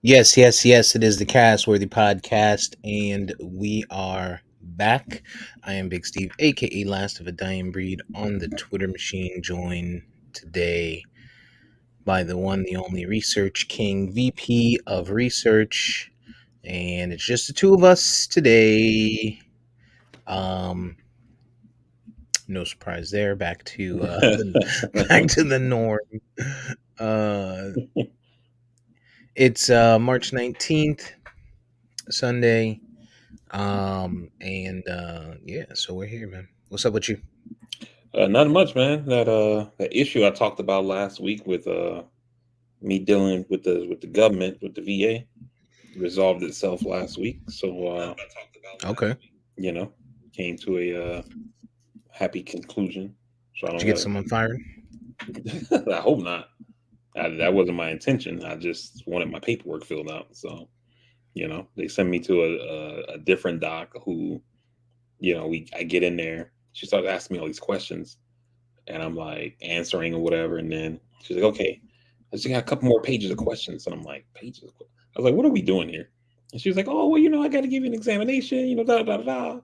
Yes, yes, yes. It is the Castworthy podcast, and we are back. I am Big Steve, aka Last of a Dying Breed, on the Twitter machine. Joined today by the one, the only Research King, VP of Research, and it's just the two of us today. Um, no surprise there. Back to back to the norm. Uh, it's March 19th, Sunday. And yeah, so we're here, man. What's up with you? Not much, man. That issue I talked about last week with me dealing with the government with the VA resolved itself last week. So Okay. you know, came to a happy conclusion. So I Did don't you get got. someone fired? I hope not. That wasn't my intention. I just wanted my paperwork filled out. So they sent me to a different doc who I get in there. She started asking me all these questions and I'm like answering or whatever. And then she's like, okay, I just got a couple more pages of questions. And I'm like, pages? I was like, what are we doing here? And she was like, oh, well, I got to give you an examination, da, da, da, da.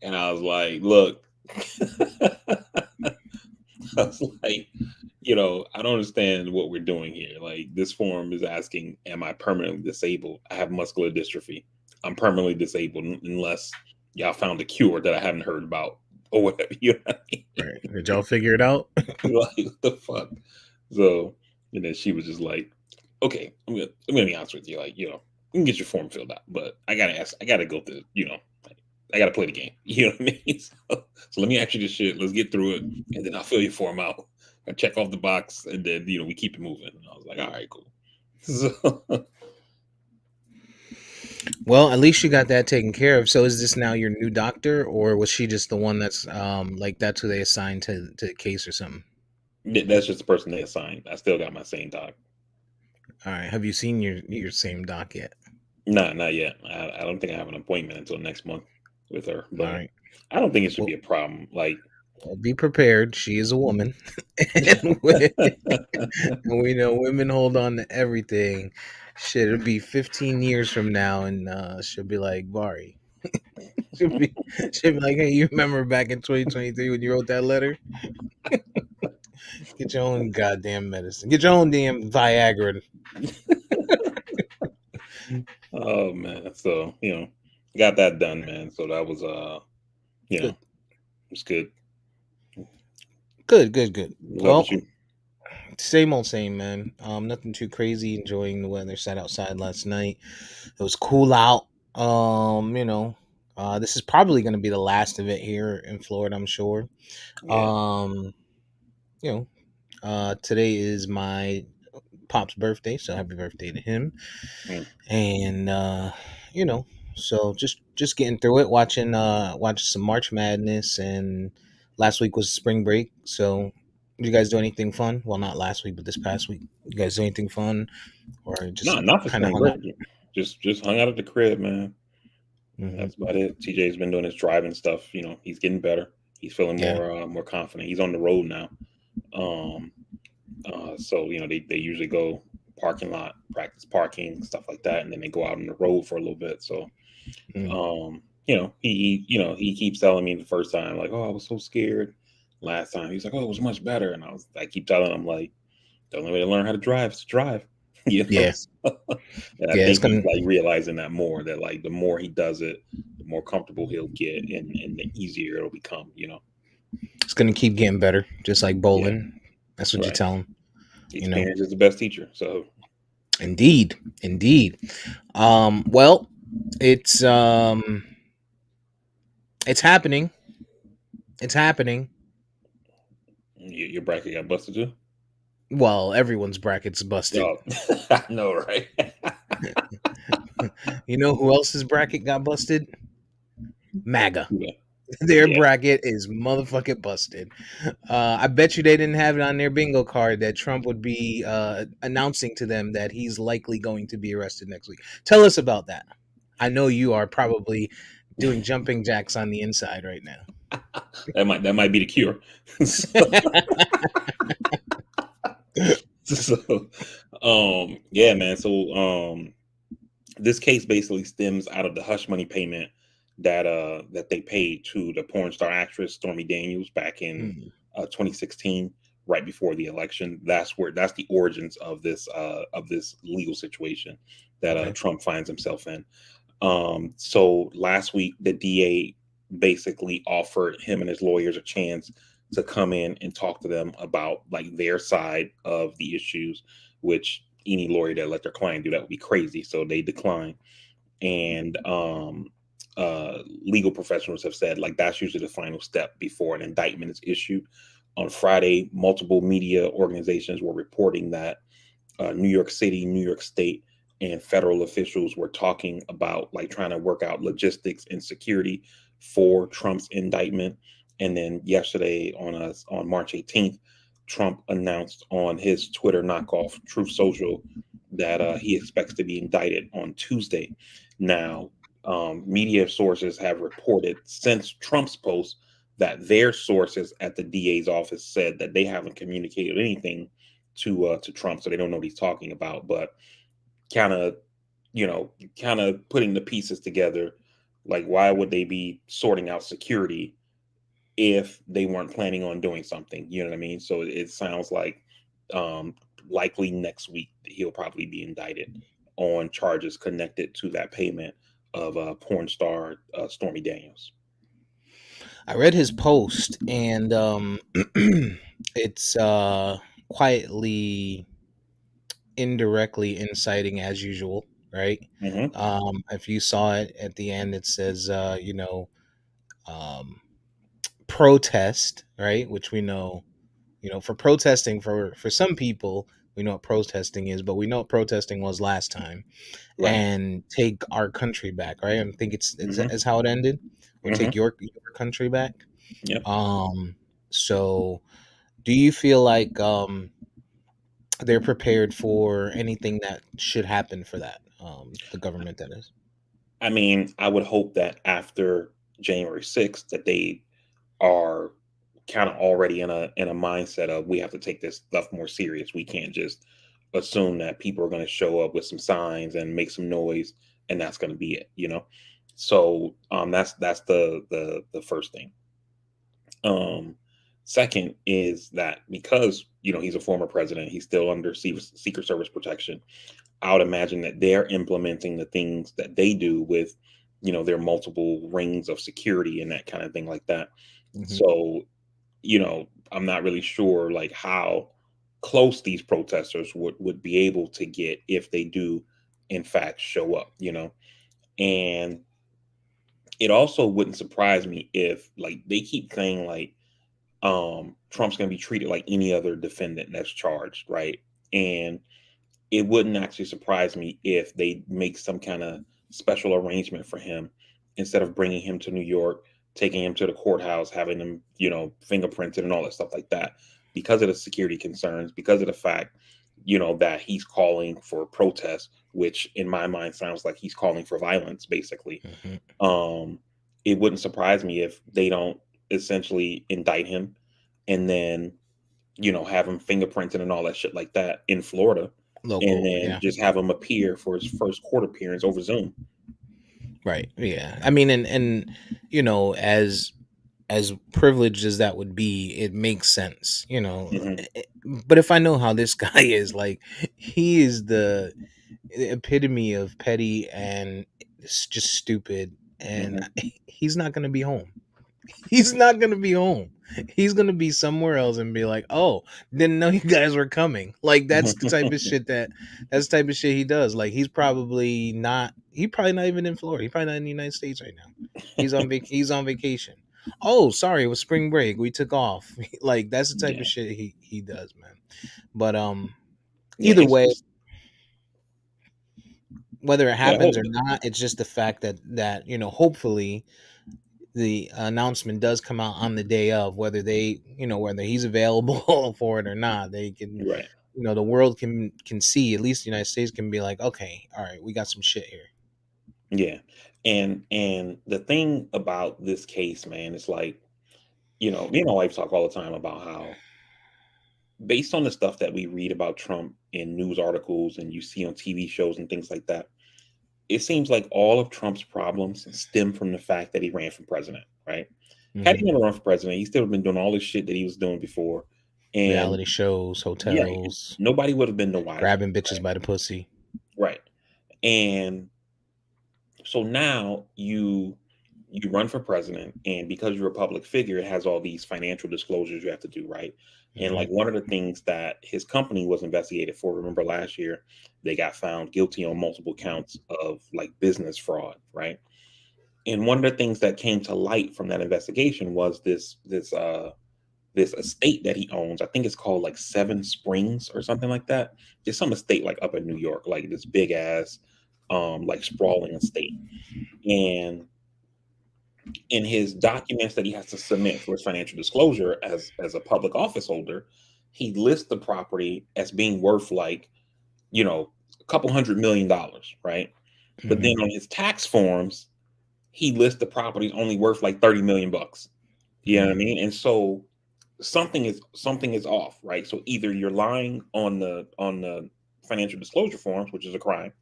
And I was like, look, I was like, I don't understand what we're doing here. Like, this form is asking, am I permanently disabled? I have muscular dystrophy. I'm permanently disabled unless y'all found a cure that I haven't heard about or whatever. You know what I mean? Right. Did y'all figure it out? Like, what the fuck? So, and then she was just like, okay, I'm gonna be honest with you. Like, you can get your form filled out, but I gotta go through, like, I gotta play the game. You know what I mean? So let me ask you this shit. Let's get through it, and then I'll fill your form out. I check off the box, and then we keep it moving. And I was like, all right, cool. So Well, at least you got that taken care of. So is this now your new doctor, or was she just the one that's like that's who they assigned to the case or something? that's just the person they assigned. I still got my same doc. All right. Have you seen your same doc yet? Nah, not yet. I don't think I have an appointment until next month with her, All but right. I don't think it should Well, be a problem. Like, well, be prepared. She is a woman, and we know women hold on to everything. Shit, it'll be 15 years from now, and she'll be like, Bari. She'll be, she'll be like, hey, you remember back in 2023 when you wrote that letter? Get your own goddamn medicine. Get your own damn Viagra. oh man, so got that done, man. So that was Good, it's good. good, good, good. What's up with Well, you? same old same, man. Nothing too crazy. Enjoying the weather. Sat outside last night. It was cool out. This is probably going to be the last of it here in Florida. I'm sure. Yeah. Um, you know, today is my pop's birthday, so happy birthday to him. Mm. And you know, so just getting through it, watching some March Madness, and last week was spring break. So, did you guys do anything fun? Well, not last week, but this past week. You guys do anything fun, or just No, not for kind of spring hung out? break. Just hung out at the crib, man. Hmm. That's about it. TJ's been doing his driving stuff. He's getting better. He's feeling Yeah, more confident. He's on the road now. Um, so they usually go parking lot, practice parking, stuff like that, and then they go out on the road for a little bit. So mm, he keeps telling me the first time, like, oh, I was so scared. Last time he's like, oh, it was much better, and I keep telling him, like, the only way to learn how to drive is to drive. yeah, So, and I yeah. It's think he's gonna like realizing that more, that like the more he does it, the more comfortable he'll get, and the easier it'll become. it's gonna keep getting better, just like Yeah, bowling. That's what you right. tell him. You know, Experience is the best teacher. So indeed, indeed. Well, it's it's happening. It's happening. your bracket got busted too. Well, everyone's bracket's busted. Oh, I know, right? You know who else's bracket got busted? MAGA. Yeah, Their yeah. bracket is motherfucking busted. I bet you they didn't have it on their bingo card that Trump would be announcing to them that he's likely going to be arrested next week. Tell us about that. I know you are probably doing jumping jacks on the inside right now. That might be the cure. So, yeah, man. So, This case basically stems out of the hush money payment that they paid to the porn star actress Stormy Daniels back in Mm, 2016, right before the election. That's the origins of this legal situation that okay. Trump finds himself in. So last week, the DA basically offered him and his lawyers a chance to come in and talk to them about like their side of the issues, which any lawyer that let their client do that would be crazy. So they declined. And legal professionals have said like that's usually the final step before an indictment is issued. On Friday, multiple media organizations were reporting that New York City, New York State, and federal officials were talking about like trying to work out logistics and security for Trump's indictment. And then yesterday on March 18th, Trump announced on his Twitter knockoff Truth Social that he expects to be indicted on Tuesday. Now, media sources have reported since Trump's post that their sources at the DA's office said that they haven't communicated anything to Trump, so they don't know what he's talking about. But kind of, kind of putting the pieces together, like why would they be sorting out security if they weren't planning on doing something? You know what I mean? So it sounds like um, likely next week he'll probably be indicted on charges connected to that payment of porn star Stormy Daniels. I read his post, and it's quietly, indirectly inciting as usual, right? Hmm. If you saw it at the end, it says, um, protest, right? Which we know, for protesting, for some people, we know what protesting is, but we know what protesting was last time. Right. And take our country back, right? I think Hmm. is how it ended, or take Hmm. your country back. Yep. Um, so do you feel like they're prepared for anything that should happen for that? The government, that is. I mean, I would hope that after January 6th that they are kind of already in a mindset of we have to take this stuff more serious. We can't just assume that people are going to show up with some signs and make some noise and that's going to be it. So that's the first thing. Um Second is that because he's a former president, he's still under Secret Service protection. I would imagine that they're implementing the things that they do with, their multiple rings of security and that kind of thing like that. Hmm. So, I'm not really sure like how close these protesters would be able to get if they do in fact show up. And it also wouldn't surprise me if like they keep saying like Trump's going to be treated like any other defendant that's charged, right? And it wouldn't actually surprise me if they make some kind of special arrangement for him instead of bringing him to New York, taking him to the courthouse, having him, fingerprinted and all that stuff like that, because of the security concerns, because of the fact, that he's calling for protests, which in my mind sounds like he's calling for violence, basically. Hmm. Um, it wouldn't surprise me if they don't essentially indict him and then have him fingerprinted and all that shit like that in Florida, and Local, then yeah. just have him appear for his first court appearance over Zoom. Right, yeah. I mean, and as privileged as that would be, it makes sense, Hmm. but if I know how this guy is, like, he is the epitome of petty and it's just stupid, and Hmm. he's not going to be home. He's not gonna be home. He's gonna be somewhere else and be like, "Oh, didn't know you guys were coming." Like that's the type of shit he does. Like he's probably not. He probably not even in Florida. He's probably not in the United States right now. He's on vacation. Oh, sorry, it was spring break. We took off. Like that's the type Yeah, of shit he does, man. But yeah. either It's way, just whether it yeah. happens or not, it's just the fact that hopefully the announcement does come out on the day of, whether whether he's available for it or not. They can, Right. the world can see, at least the United States can be like, okay, all right, we got some shit here. Yeah, and the thing about this case, man, is like me and my wife talk all the time about how based on the stuff that we read about Trump in news articles and you see on TV shows and things like that, it seems like all of Trump's problems stem from the fact that he ran for president, right? Had he Hmm. never run for president, he still have been doing all this shit that he was doing before, and Reality shows, yeah, hotels, nobody would have been the wiser, grabbing bitches right? by the pussy. Right. And so now you run for president, and because you're a public figure, it has all these financial disclosures you have to do, right? And Hmm. like one of the things that his company was investigated for, remember last year, they got found guilty on multiple counts of like business fraud, right? And one of the things that came to light from that investigation was this estate that he owns. I think it's called like Seven Springs or something like that. It's some estate like up in New York, like this big ass like sprawling estate. And in his documents that he has to submit for his financial disclosure as a public office holder, he lists the property as being worth like, you know, a couple $100 million, right? But then Hmm. on his tax forms, he lists the property only worth like 30 million bucks. You know what I Hmm. mean? And so something is off, right? So either you're lying on the financial disclosure forms, which is a crime,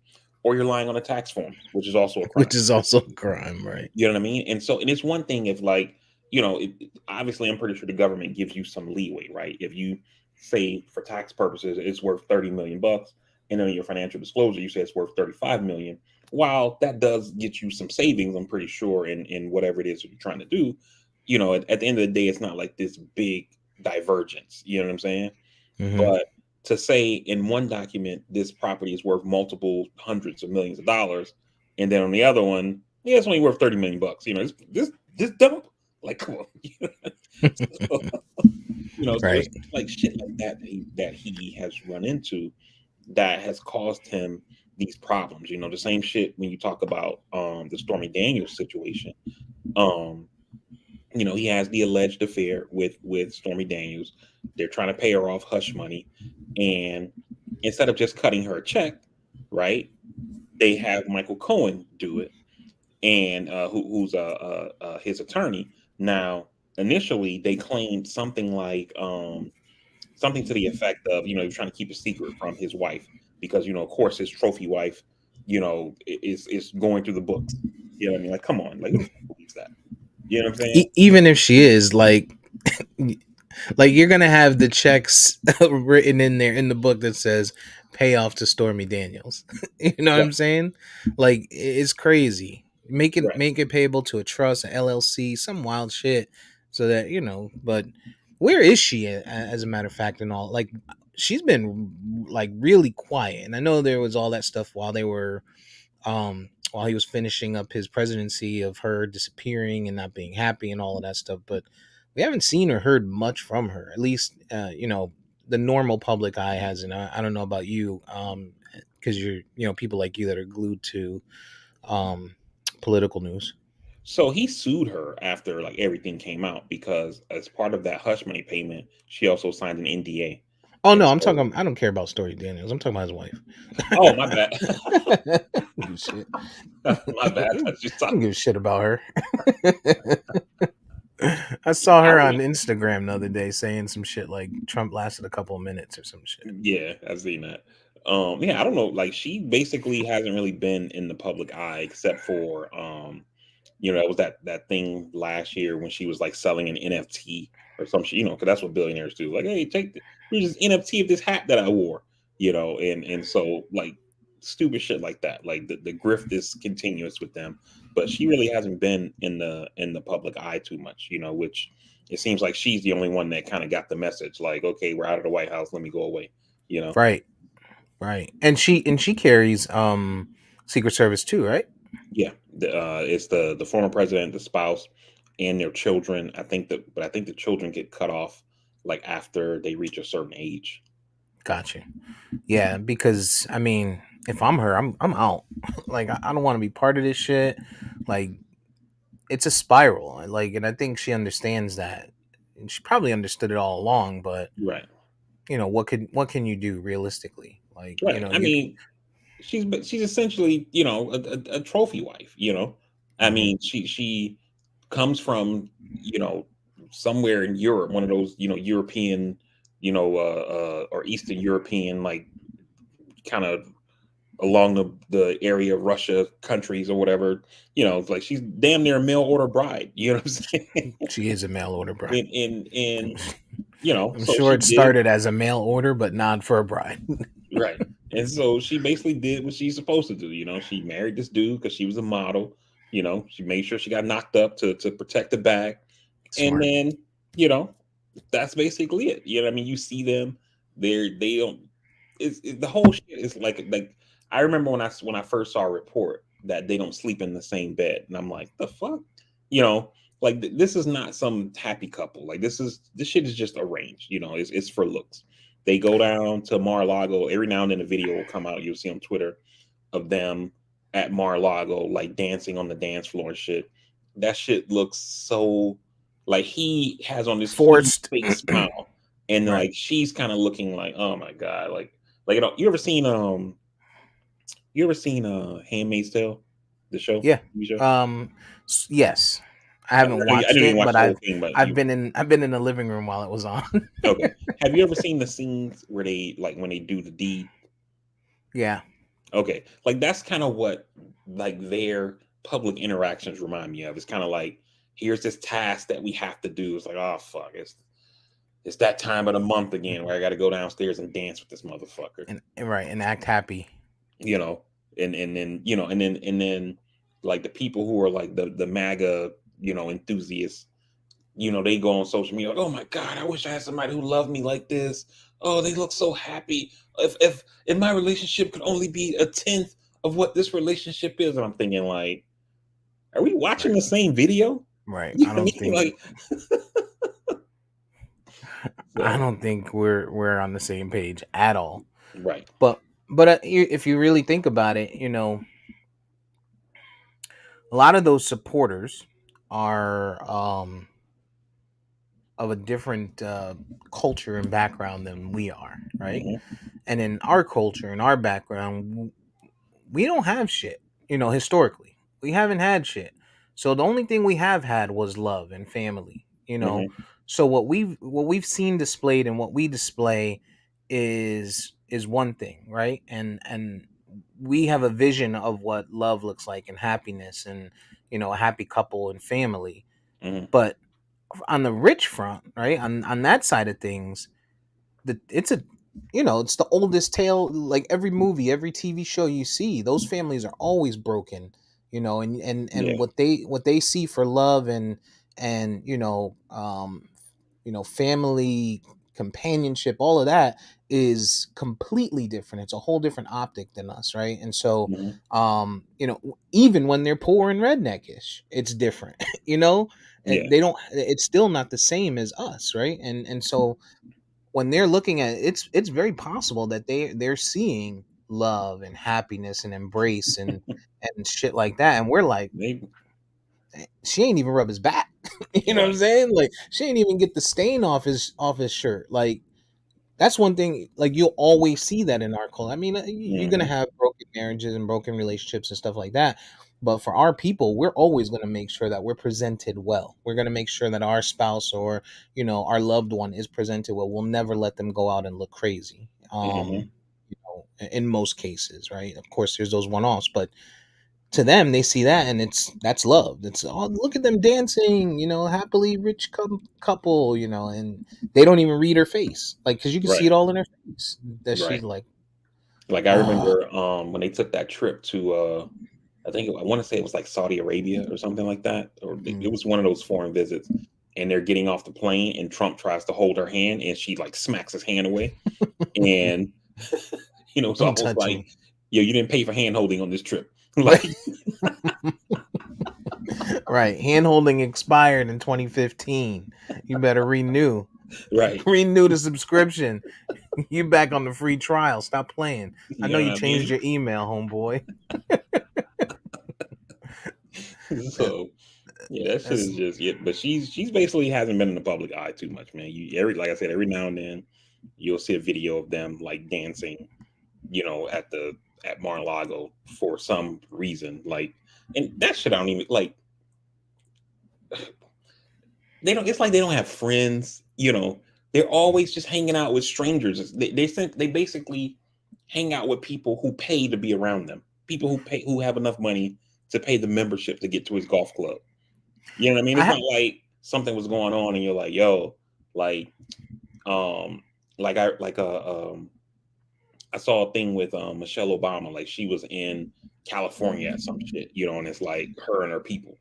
or you're lying on the tax forms, which is also a crime. Which is also a crime, right? You know what I mean? And it's one thing if like, obviously I'm pretty sure the government gives you some leeway, right? If you say for tax purposes it's worth 30 million bucks, and then in your financial disclosure you say it's worth 35 million, while that does get you some savings, I'm pretty sure, in whatever it is that you're trying to do, at the end of the day, it's not like this big divergence. You know what I'm saying? Hmm. But to say in one document this property is worth multiple hundreds of millions of dollars, and then on the other one, yeah, it's only worth 30 million bucks. This dump. Like, come on. So, so it's Right. like shit like that that he has run into that has caused him these problems. The same shit when you talk about the Stormy Daniels situation. Um, he has the alleged affair with Stormy Daniels. They're trying to pay her off hush money, and instead of just cutting her a check, right? They have Michael Cohen do it, and who's his attorney. Now, initially, they claimed something like something to the effect of he was trying to keep a secret from his wife because of course his trophy wife is going through the books. You know what I mean? Like, come on, like who the fuck believes that? You know what I'm saying? Even if she is like you're gonna have the checks written in there in the book that says payoff to Stormy Daniels. You know what Right, I'm saying? Like it's crazy. right. Make it payable to a trust, an LLC, some wild shit, so that But where is she as a matter of fact, and all? Like she's been like really quiet, and I know there was all that stuff while he was finishing up his presidency of her disappearing and not being happy and all of that stuff. But we haven't seen or heard much from her. At least, the normal public eye hasn't. I don't know about you, because people like you that are glued to um, political news. So he sued her after like everything came out because as part of that hush money payment, she also signed an NDA. Oh And no, so, I don't care about Story Daniels. I'm talking about his wife. oh my bad, I don't give a shit. my bad. I just I thought don't give a shit about her. I saw I her don't. on Instagram the other day saying some shit like Trump lasted a couple of minutes or some shit. Yeah, I've seen that. Yeah, I don't know. Like she basically hasn't really been in the public eye except for it was that thing last year when she was like selling an NFT or some shit, because that's what billionaires do. Like, hey, here's this NFT of this hat that I wore, and so like stupid shit like that. Like the grift is continuous with them, but she really hasn't been in the public eye too much, which it seems like she's the only one that kind of got the message, like, okay, we're out of the White House, let me go away, you know. Right, right. And she carries Secret Service too, right? Yeah, it's the former president, the spouse, and their children. But I think the children get cut off like after they reach a certain age. Gotcha. Yeah, because I mean, if I'm her, I'm out. Like I don't want to be part of this shit. Like it's a spiral. Like, and I think she understands that. And she probably understood it all along, but Right, what can you do realistically? Like, right. I you. mean, she's essentially a trophy wife. I Mhm. mean, she comes from somewhere in Europe, one of those European or Eastern European like kind of along the area of Russia countries or whatever. It's like she's damn near a mail order bride. You know what I'm saying? She is a mail order bride. And I'm so sure she it did. started as a mail order, but not for a bride. Right. And so she basically did what she's supposed to do. She married this dude because she was a model. She made sure she got knocked up to protect the bag. And Smart. then, you know, that's basically it. I mean, you see them, they don't, the whole shit is like, I remember when I first saw a report that they don't sleep in the same bed. And I'm like, the fuck? You know, like this is not some happy couple. Like this shit is just arranged. It's for looks. They go down to Mar-a-Lago. Every now and then a video will come out. You'll see on Twitter of them at Mar-a-Lago, like dancing on the dance floor and shit. That shit looks so like he has on this huge Forced. fake smile, and Right. like she's kind of looking like, oh my god, like you ever seen Handmaid's Tale, the show, Yeah. TV show? Yes. I I haven't know you, I watched didn't even it, watch but the whole thing, but you I've been in the living room while it was on. okay. Have you ever seen the scenes where they like when they do the deed? Yeah. Okay, like that's kind of what like their public interactions remind me of. It's kind of like here's this task that we have to do. It's like oh fuck, it's that time of the month again where I got to go downstairs and dance with this motherfucker. And right, and act happy. You know, and then and then like the people who are like the MAGA enthusiasts. They go on social media like, oh my god, I wish I had somebody who loved me like this. Oh, they look so happy. If my relationship could only be a tenth of what this relationship is, and I'm thinking like, are we watching Right. the same video? Right. You know what I mean? Like, I so don't think we're on the same page at all. right. But if you really think about it, a lot of those supporters are of a different culture and background than we are, right? Hmm. And in our culture and our background, we don't have shit. Historically, we haven't had shit. So the only thing we have had was love and family. Hmm. So what we've seen displayed and what we display is one thing, right? And we have a vision of what love looks like and happiness and a happy couple and family. Hmm. But on the rich front, right? On that side of things, it's a it's the oldest tale. Like every movie, every TV show you see, those families are always broken. And Yeah. what they see for love and family companionship, all of that is completely different. It's a whole different optic than us, right? And so Hmm. even when they're poor and redneckish, it's different. Yeah. They don't, it's still not the same as us, right? And so when they're looking at it, it's very possible that they're seeing love and happiness and embrace and shit like that, and we're like, Maybe. she ain't even rub his back. You know what I'm Right. saying? Like she ain't even get the stain off his shirt. Like that's one thing. Like you'll always see that in our culture. I mean, you're gonna Hmm. have broken marriages and broken relationships and stuff like that. But for our people, we're always gonna make sure that we're presented well. We're gonna make sure that our spouse or our loved one is presented well. We'll never let them go out and look crazy. Hmm. In most cases, right? Of course, there's those one-offs, but to them, they see that and that's love. It's oh, look at them dancing, happily rich couple, and they don't even read her face, like because you can see Right. it all in her face that Right. she's like, Like I ah, remember when they took that trip to I want to say it was like Saudi Arabia or something like that, or it mm, was one of those foreign visits. And they're getting off the plane, and Trump tries to hold her hand, and she like smacks his hand away. And it's don't almost touch like, me, yo, you didn't pay for hand holding on this trip. right? Like, Right, hand holding expired in 2015. You better renew. right? Renew the subscription. You back on the free trial. Stop playing. I You know know you what I changed mean? your email, homeboy. That- So yeah, that shit that's is just yeah. But she's basically hasn't been in the public eye too much, man. You every like I said, every now and then you'll see a video of them like dancing, at Mar-a-Lago for some reason. Like, and that shit I don't even like. They don't. It's like they don't have friends. They're always just hanging out with strangers. They basically hang out with people who pay to be around them. People who have enough money to pay the membership to get to his golf club. You know what I mean? I It's have not like something was going on and you're like, yo, like um I saw a thing with Michelle Obama, like she was in California at some shit, and it's like her and her people.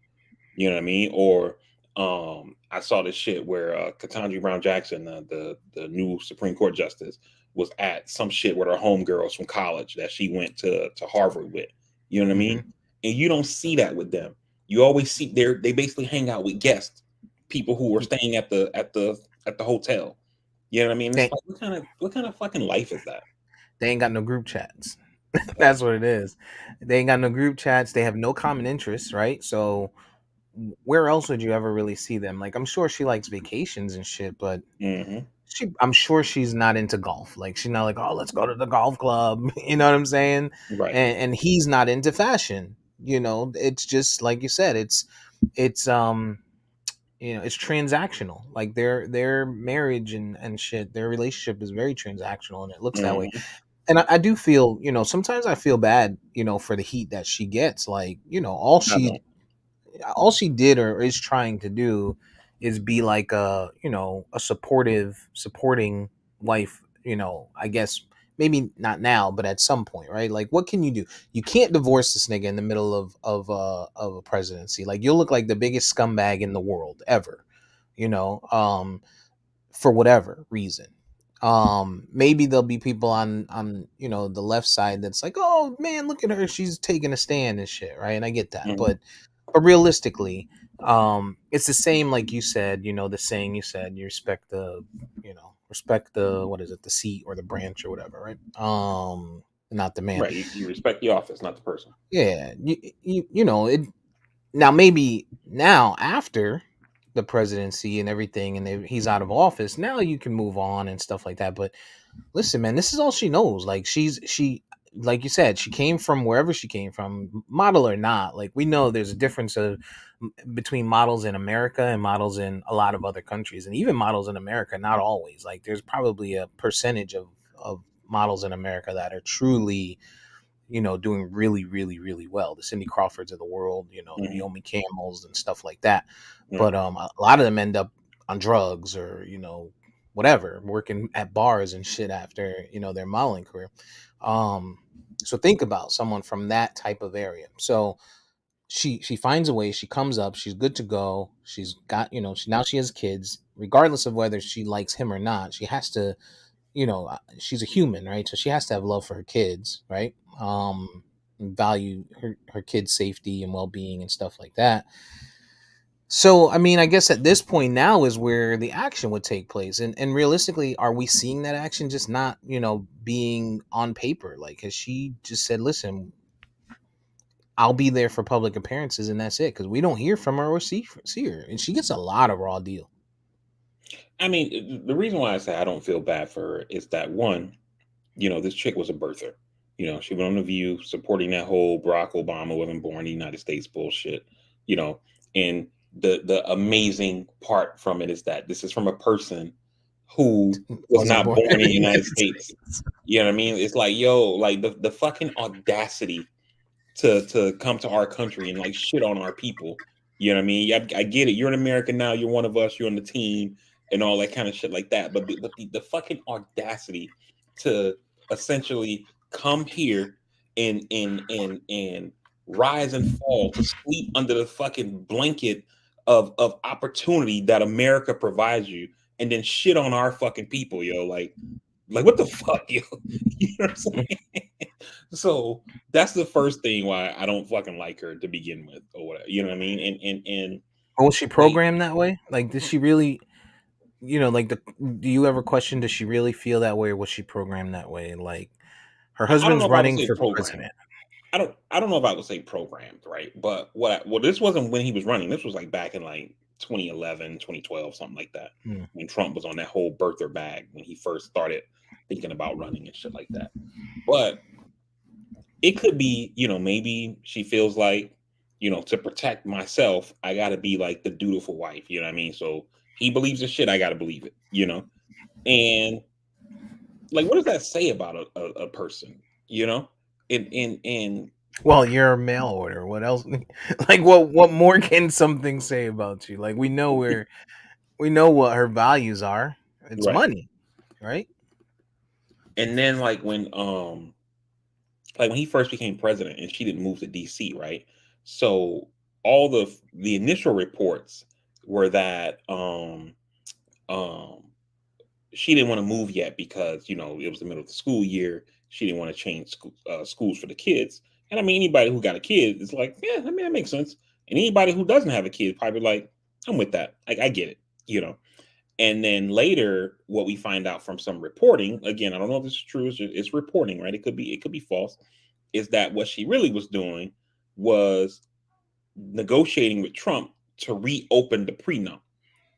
You know what I mean? Or I saw this shit where Ketanji Brown Jackson, the new Supreme Court justice, was at some shit with her homegirls from college that she went to Harvard with. You know what I mean? hmm And you don't see that with them. You always see they basically hang out with guests, people who are staying at the hotel. You know what I mean? It's they like what kind of fucking life is that? they ain't got no group chats. Like, That's what it is. They ain't got no group chats. They have no common interests, right? So where else would you ever really see them? Like I'm sure she likes vacations and shit, but hmm I'm sure she's not into golf. Like she's not like, oh, let's go to the golf club. You know what I'm saying? right. And he's not into fashion. It's just like you said. It's it's transactional. Like their marriage and shit, their relationship is very transactional, and it looks that way. hmm And I do feel, sometimes I feel bad, for the heat that she gets. Like, I don't. all she did or is trying to do is be like a supporting wife, I guess maybe not now, but at some point, right? Like what can you do? You can't divorce this nigga in the middle of a presidency. Like you'll look like the biggest scumbag in the world ever, you know. For whatever reason. Maybe there'll be people on the left side that's like, oh man, look at her, she's taking a stand and shit, right? And I get that, hmm but realistically, it's the same like you said, the saying you said, you respect the what is it, the seat or the branch or whatever, right? Not the man. Right. You respect the office, not the person. Yeah, it now maybe now after the presidency and everything and he's out of office now you can move on and stuff like that, but listen man, this is all she knows. Like she like you said, she came from wherever she came from, model or not. Like we know there's a difference between models in America and models in a lot of other countries, and even models in America not always. Like there's probably a percentage of models in America that are truly doing really, really, really well. The Cindy Crawfords of the world, the hmm Naomi Campbells and stuff like that. Right. But a lot of them end up on drugs or whatever, working at bars and shit after their modeling career. Um, so think about someone from that type of area. So she finds a way. She comes up. She's good to go. She's got now she has kids. Regardless of whether she likes him or not, she has to she's a human, right? So she has to have love for her kids, right? Value her kids' safety and well-being and stuff like that. So I mean, I guess at this point now is where the action would take place. And realistically, are we seeing that action just not being on paper? Like has she just said, listen, I'll be there for public appearances and that's it, because we don't hear from her or see her, and she gets a lot of raw deal. I mean, the reason why I say I don't feel bad for her is that one, this chick was a birther. She went on the View supporting that whole Barack Obama wasn't born in the United States bullshit. You know, and the amazing part from it is that this is from a person who was Wasn't not born in born in the the United United States. States. You know what I mean? It's like, yo, like the fucking audacity to come to our country and like shit on our people. You know what I mean? I get it. You're an American now. You're one of us. You're on the team and all that kind of shit like that. But the fucking audacity to essentially come here and rise and fall to sleep under the fucking blanket of opportunity that America provides you, and then shit on our fucking people, yo. Like what the fuck, yo? You know what I'm saying? So that's the first thing why I don't fucking like her to begin with, or whatever. You know what I mean? And Or was she like, programmed that way? Like, did she really, like do you ever question, does she really feel that way, or was she programmed that way? Like, her I don't know husband's if I would running say for programmed. president. I don't know if I would say programmed, right? But well, this wasn't when he was running. This was like back in like 2011, 2012, something like that. Hmm. When Trump was on that whole birther bag when he first started thinking about running and shit like that. But it could be, maybe she feels like, to protect myself, I got to be like the dutiful wife. You know what I mean? So he believes the shit, I got to believe it. And Like, what does that say about a person? You know, and Well, you're a mail order. What else? Like, what more can something say about you? Like, we know what her values are. It's right. money, right? And then like when he first became president and she didn't move to DC, right? So all the initial reports were that um she didn't want to move yet because it was the middle of the school year. She didn't want to change schools for the kids. And I mean, anybody who got a kid is like, yeah, I mean that makes sense. And anybody who doesn't have a kid probably like, I'm with that. Like I get it, you know. And then later, what we find out from some reporting, again, I don't know if this is true. It's reporting, right? It could be false. Is that what she really was doing was negotiating with Trump to reopen the prenup,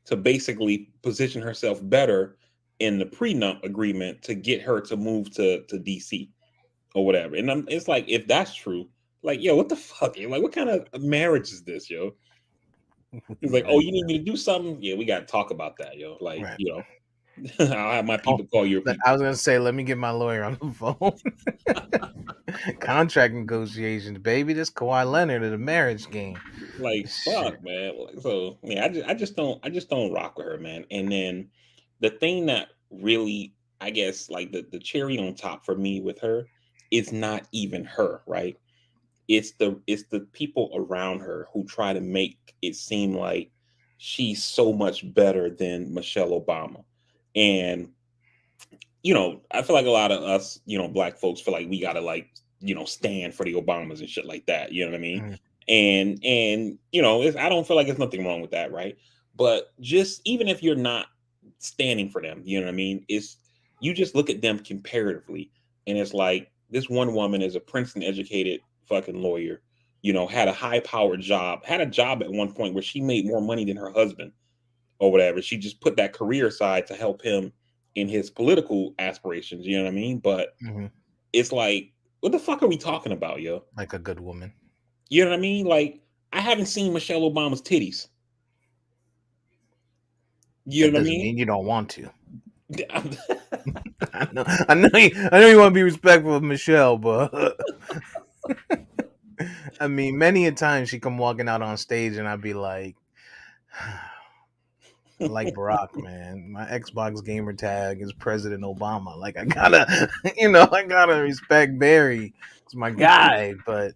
to basically position herself better in the prenup agreement to get her to move to DC or whatever. And it's like, if that's true, like, yo, what the fuck? Like, what kind of marriage is this, yo? He's like, oh, Right, you need me to do something? Yeah, we got to talk about that, yo. Like, right. I'll have my Oh, people call your I people. was gonna say, let me get my lawyer on the phone. Contract negotiations, baby. This Kawhi Leonard of the marriage game. Like, Shit. fuck, man. Like, so yeah, I just don't rock with her, man. And then the thing that really, I guess, like the cherry on top for me with her is not even her, right? It's the people around her who try to make it seem like she's so much better than Michelle Obama. And I feel like a lot of us, black folks feel like we gotta like, stand for the Obamas and shit like that. You know what I mean? Mhm, And I don't feel like there's nothing wrong with that, right? But just even if you're not standing for them, you know what I mean? It's you just look at them comparatively, and it's like this one woman is a Princeton educated fucking lawyer. Had a high powered job, had a job at one point where she made more money than her husband or whatever. She just put that career aside to help him in his political aspirations. You know what I mean? But mhm. it's like, what the fuck are we talking about, yo? Like a good woman. You know what I mean? Like, I haven't seen Michelle Obama's titties. You That know what I doesn't mean? mean you don't want to. I know you want to be respectful of Michelle, but I mean, many a time she come walking out on stage, and I'd be like, I like Barack, man. My Xbox gamer tag is President Obama. Like, I gotta, I gotta respect Barry. It's my guy, but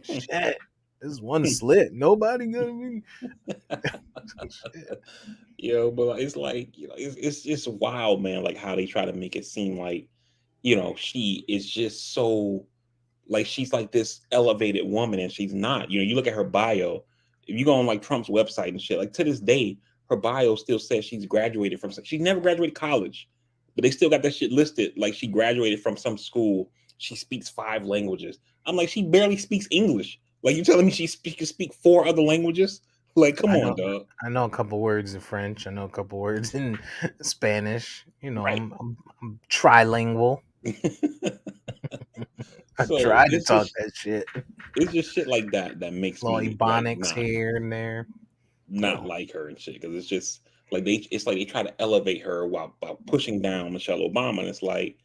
shit, this one slit. Nobody gonna be shit. But like, it's like, it's just wild, man. Like how they try to make it seem like, she is just so like she's like this elevated woman, and she's not. You look at her bio. If you go on like Trump's website and shit, like to this day, her bio still says she's graduated from. She never graduated college, but they still got that shit listed like she graduated from some school. She speaks 5 languages. I'm like, she barely speaks English. Like, you telling me can speak 4 other languages? Like, come I on, know, dog. I know a couple words in French. I know a couple words in Spanish. Right. I'm trilingual. I So try to talk that shit. it's just shit like that that makes Little me like ebonics here and there. not So like her and shit, because it's just like it's like they try to elevate her while pushing down Michelle Obama, and it's like,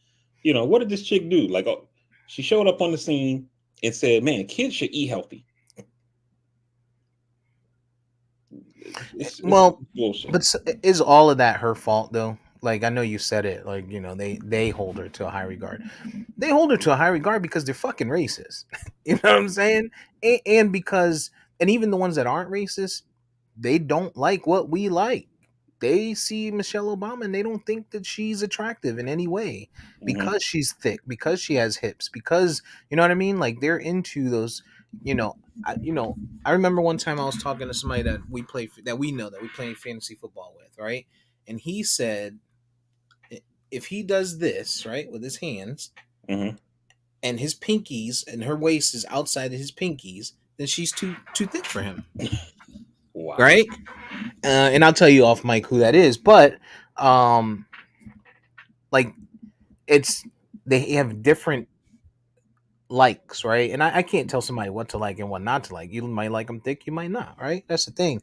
what did this chick do? Like, oh, she showed up on the scene and said, "Man, kids should eat healthy." It's well, bullshit. but is all of that her fault though? Like, I know you said it. Like, they hold her to a high regard. They hold her to a high regard because they're fucking racist. You know what I'm saying? And because, and even the ones that aren't racist, they don't like what we like. They see Michelle Obama and they don't think that she's attractive in any way Hmm. because she's thick, because she has hips, because you know what I mean. Like, they're into those. You know, I remember one time I was talking to somebody that we know that we play fantasy football with, right? And he said if he does this right with his hands Hmm. and his pinkies and her waist is outside of his pinkies, then she's too thick for him, Wow. right? And I'll tell you off mic who that is, but um, like it's they have different likes, right? And I can't tell somebody what to like and what not to like. You might like them thick, you might not, right? That's the thing.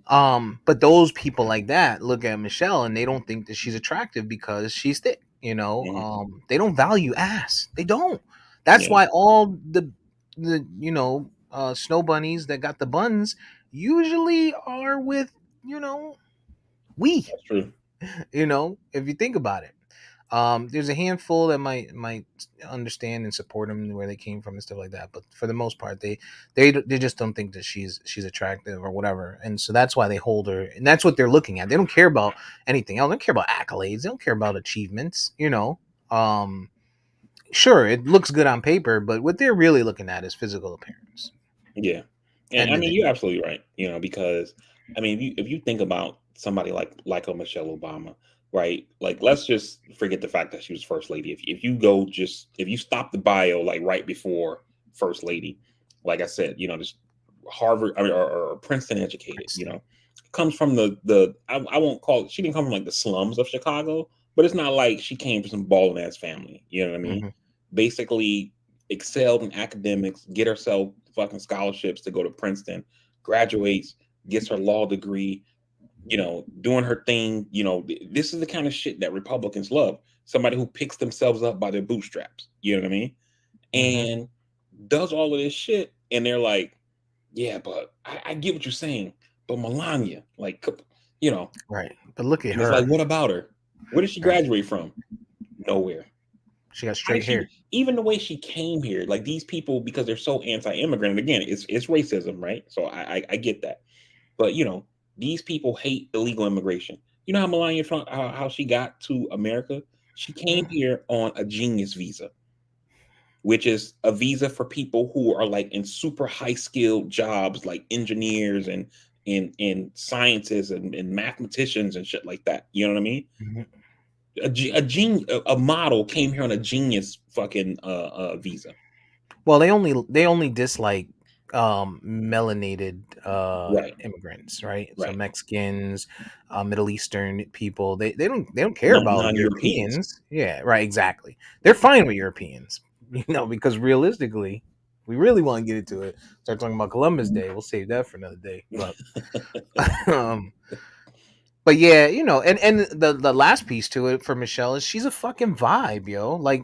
But those people like that look at Michelle and they don't think that she's attractive because she's thick. Hmm. They don't value ass. They don't. That's Yeah, why all the snow bunnies that got the buns usually are with you know we. that's true. If you think about it. There's a handful that might understand and support them where they came from and stuff like that, but for the most part, they just don't think that she's attractive or whatever, and so that's why they hold her, and that's what they're looking at. They don't care about anything else. They don't care about accolades. They don't care about achievements. Um, sure, it looks good on paper, but what they're really looking at is physical appearance. Yeah, and End I of the mean day. you're absolutely right. Because I mean if you think about somebody like a Michelle Obama, right? Like let's just forget the fact that she was first lady. If you go just if you stop the bio like right before first lady, like I said, just Harvard or Princeton educated, Princeton. comes from the I won't call it. She didn't come from like the slums of Chicago, but it's not like she came from some balling ass family. You know what I mean? Hmm. Basically excelled in academics, get herself fucking scholarships to go to Princeton, graduates, gets her law degree, doing her thing. This is the kind of shit that Republicans love. Somebody who picks themselves up by their bootstraps. You know what I mean? Hmm. And does all of this shit. And they're like, yeah, but I get what you're saying. But Melania, like, you know, Right, but look at and it's like, her. what about her? Where did she Right, graduate from? Nowhere. she got How did straight she hair. even the way she came here, like these people, because they're so anti-immigrant, and again, it's racism, right? So I get that. But these people hate illegal immigration. You know how Melania Trump how she got to America? She came here on a genius visa, which is a visa for people who are like in super high skilled jobs like engineers and scientists and mathematicians and shit like that. You know what I mean? Mhm. A model came here on a genius fucking visa. Well, they only dislike melanated Right. immigrants, right? So Right. Mexicans, Middle Eastern people, they don't care Non about non-Europeans. Europeans. Yeah, right, exactly. They're fine with Europeans, because realistically, we really want to get into it. Start talking about Columbus Day. We'll save that for another day. But um, but yeah, and the last piece to it for Michelle is she's a fucking vibe, yo. Like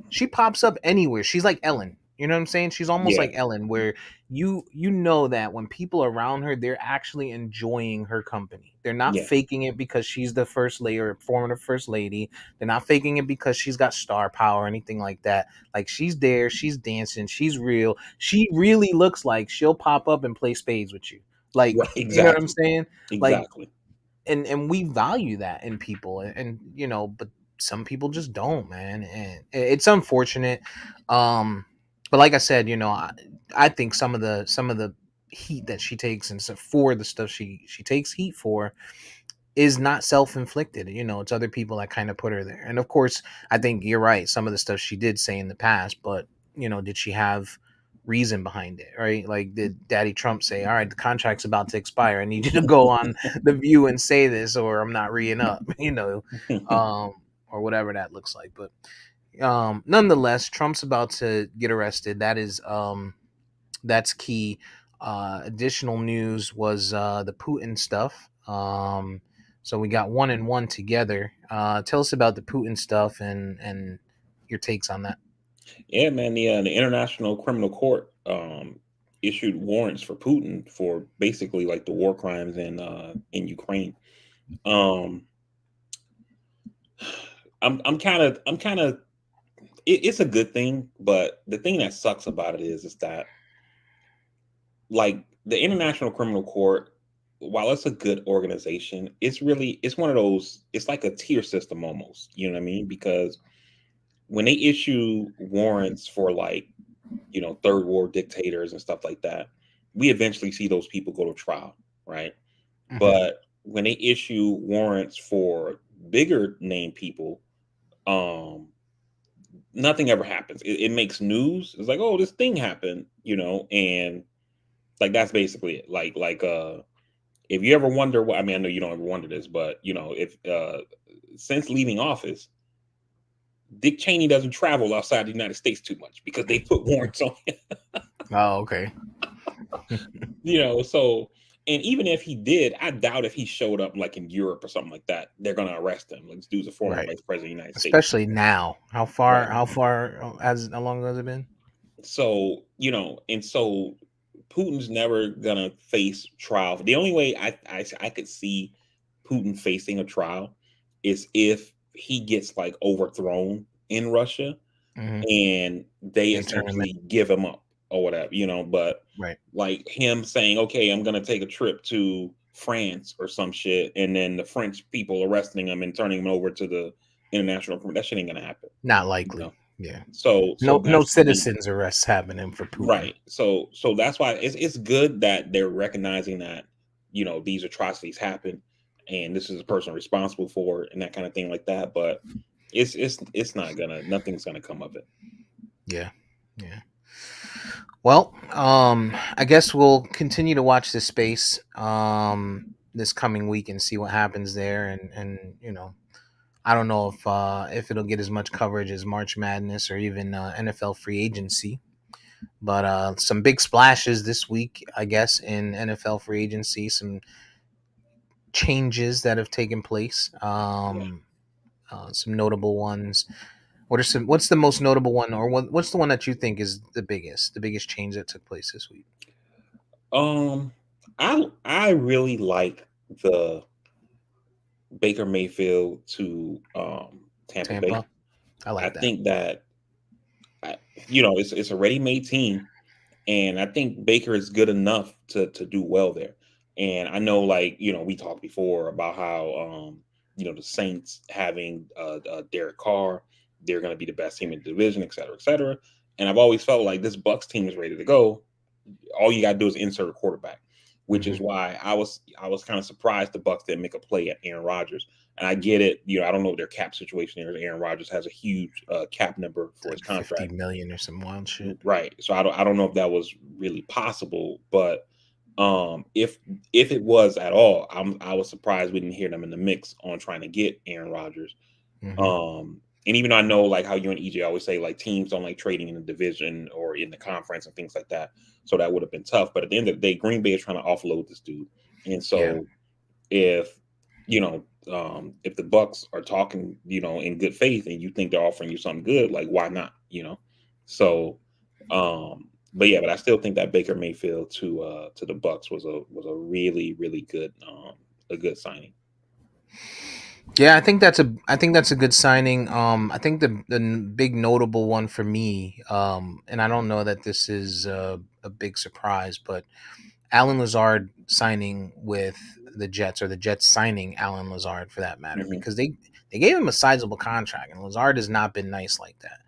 she pops up anywhere. She's like Ellen. You know what I'm saying? She's almost Yeah. like Ellen, where you know that when people are around her, they're actually enjoying her company. They're not Yeah. faking it because she's the first lady or former first lady. They're not faking it because she's got star power or anything like that. Like she's there, she's dancing, she's real. She really looks like she'll pop up and play spades with you. Like, Right. you know what I'm Exactly. saying? Like Exactly. and we value that in people, and but some people just don't, man, and it's unfortunate. um but like I said, I think some of the heat that she takes, and so for the stuff she takes heat for, is not self-inflicted. It's other people that kind of put her there. And of course, I think you're right, some of the stuff she did say in the past, but did she have reason behind it, right? Like, did Daddy Trump say, all right, the contract's about to expire, I need you to go on the View and say this, or I'm not re-up, um or whatever that looks like. But nonetheless, Trump's about to get arrested. That's key. Additional news was the Putin stuff. So we got one and one together. Tell us about the Putin stuff and your takes on that. Yeah, man. The International Criminal Court issued warrants for Putin for basically like the war crimes in Ukraine. Um, I'm kind of it's a good thing, but the thing that sucks about it is that like the International Criminal Court, while it's a good organization, it's one of those. It's like a tier system almost. You know what I mean? Because when they issue warrants for like third war dictators and stuff like that, we eventually see those people go to trial, right? Hmm. But when they issue warrants for bigger name people, um, nothing ever happens. It makes news. It's like, oh, this thing happened, and like that's basically it. Like if you ever wonder what I mean, I know you don't ever wonder this, but if since leaving office, Dick Cheney doesn't travel outside the United States too much because they put warrants on Oh, okay. so And even if he did, I doubt if he showed up like in Europe or something like that, they're gonna arrest him. Like this dude's a former Right. vice president of the United States. Especially now. How far? Right. How long has it been? So, and so Putin's never gonna face trial. The only way I could see Putin facing a trial is if he gets like overthrown in Russia Hmm. and they Internment. essentially give him up or whatever, but Right. like him saying, okay, I'm gonna take a trip to France or some shit, and then the French people arresting him and turning him over to the international that shit ain't gonna happen. Not You know? likely. Yeah. So No that's the thing. citizens arrests happening for Putin. Right. So that's why it's good that they're recognizing that, these atrocities happen and this is a person responsible for it and that kind of thing like that. But it's not gonna nothing's gonna come of it. Yeah. Yeah. Well, I guess we'll continue to watch this space this coming week and see what happens there, and I don't know if it'll get as much coverage as March Madness or even NFL free agency, but some big splashes this week, I guess, in NFL free agency, some changes that have taken place, Yeah. some notable ones. What's the most notable one, or what's the one that you think is the biggest change that took place this week? Um I really like the Baker Mayfield to Tampa Bay. Tampa, I I like that. think that it's a ready-made team. And I think Baker is good enough to do well there. And I know, like we talked before about how the Saints having Derek Carr, they're going to be the best team in the division, et cetera, et cetera. And I've always felt like this Bucks team is ready to go. All you got to do is insert a quarterback, which Hmm. is why I was kind of surprised the Bucks didn't make a play at Aaron Rodgers. And I get it. I don't know what their cap situation is. Aaron Rodgers has a huge cap number It's for his like 50 contract. million or some wild shit. Right. So I don't know if that was really possible, but if it was at all, I was surprised we didn't hear them in the mix on trying to get Aaron Rodgers. Hmm. And even though I know like how you and EJ always say like teams don't like trading in the division or in the conference and things like that. So that would have been tough. But at the end of the day, Green Bay is trying to offload this dude. And Yeah. so if if the Bucks are talking, in good faith and you think they're offering you something good, like why not? So but yeah, but I still think that Baker Mayfield to the Bucks was a really, really good a good signing. Yeah, I think that's a good signing. I think the big notable one for me, and I don't know that this is a big surprise, but Alan Lazard signing with the Jets, or the Jets signing Alan Lazard for that matter, Hmm. because they gave him a sizable contract, and Lazard has not been nice like that.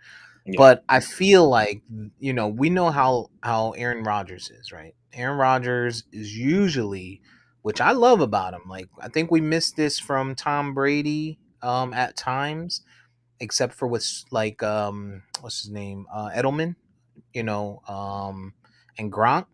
Yeah. But I feel like, we know how Aaron Rodgers is, right? Aaron Rodgers is usually, which I love about him. Like, I think we missed this from Tom Brady at times, except for with like what's his name, Edelman, you know, um, and Gronk.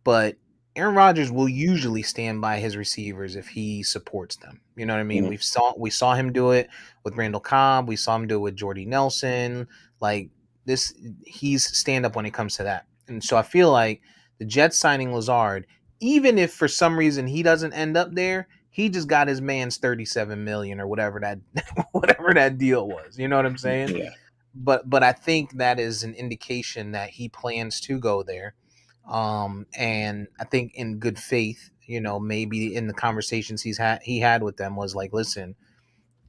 But Aaron Rodgers will usually stand by his receivers if he supports them. You know what I mean? Hmm. We saw him do it with Randall Cobb. We saw him do it with Jordy Nelson. Like this, he's stand up when it comes to that. And so I feel like the Jets signing Lazard, even if for some reason he doesn't end up there, he just got his man's 37 million or whatever that whatever that deal was. You know what I'm saying? Yeah. But I think that is an indication that he plans to go there. And I think in good faith, maybe in the conversations he had with them was like, listen,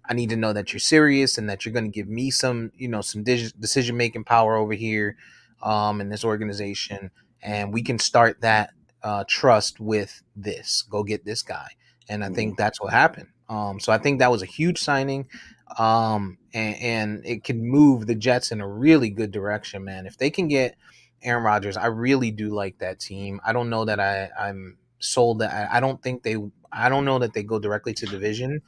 I need to know that you're serious and that you're going to give me some, some decision making power over here, in this organization, and we can start that trust with this. Go get this guy, and I Hmm. think that's what happened. So I think that was a huge signing, and it can move the Jets in a really good direction, man. If they can get Aaron Rodgers, I really do like that team. I don't know that I'm sold that I don't think they. I don't know that they go directly to division,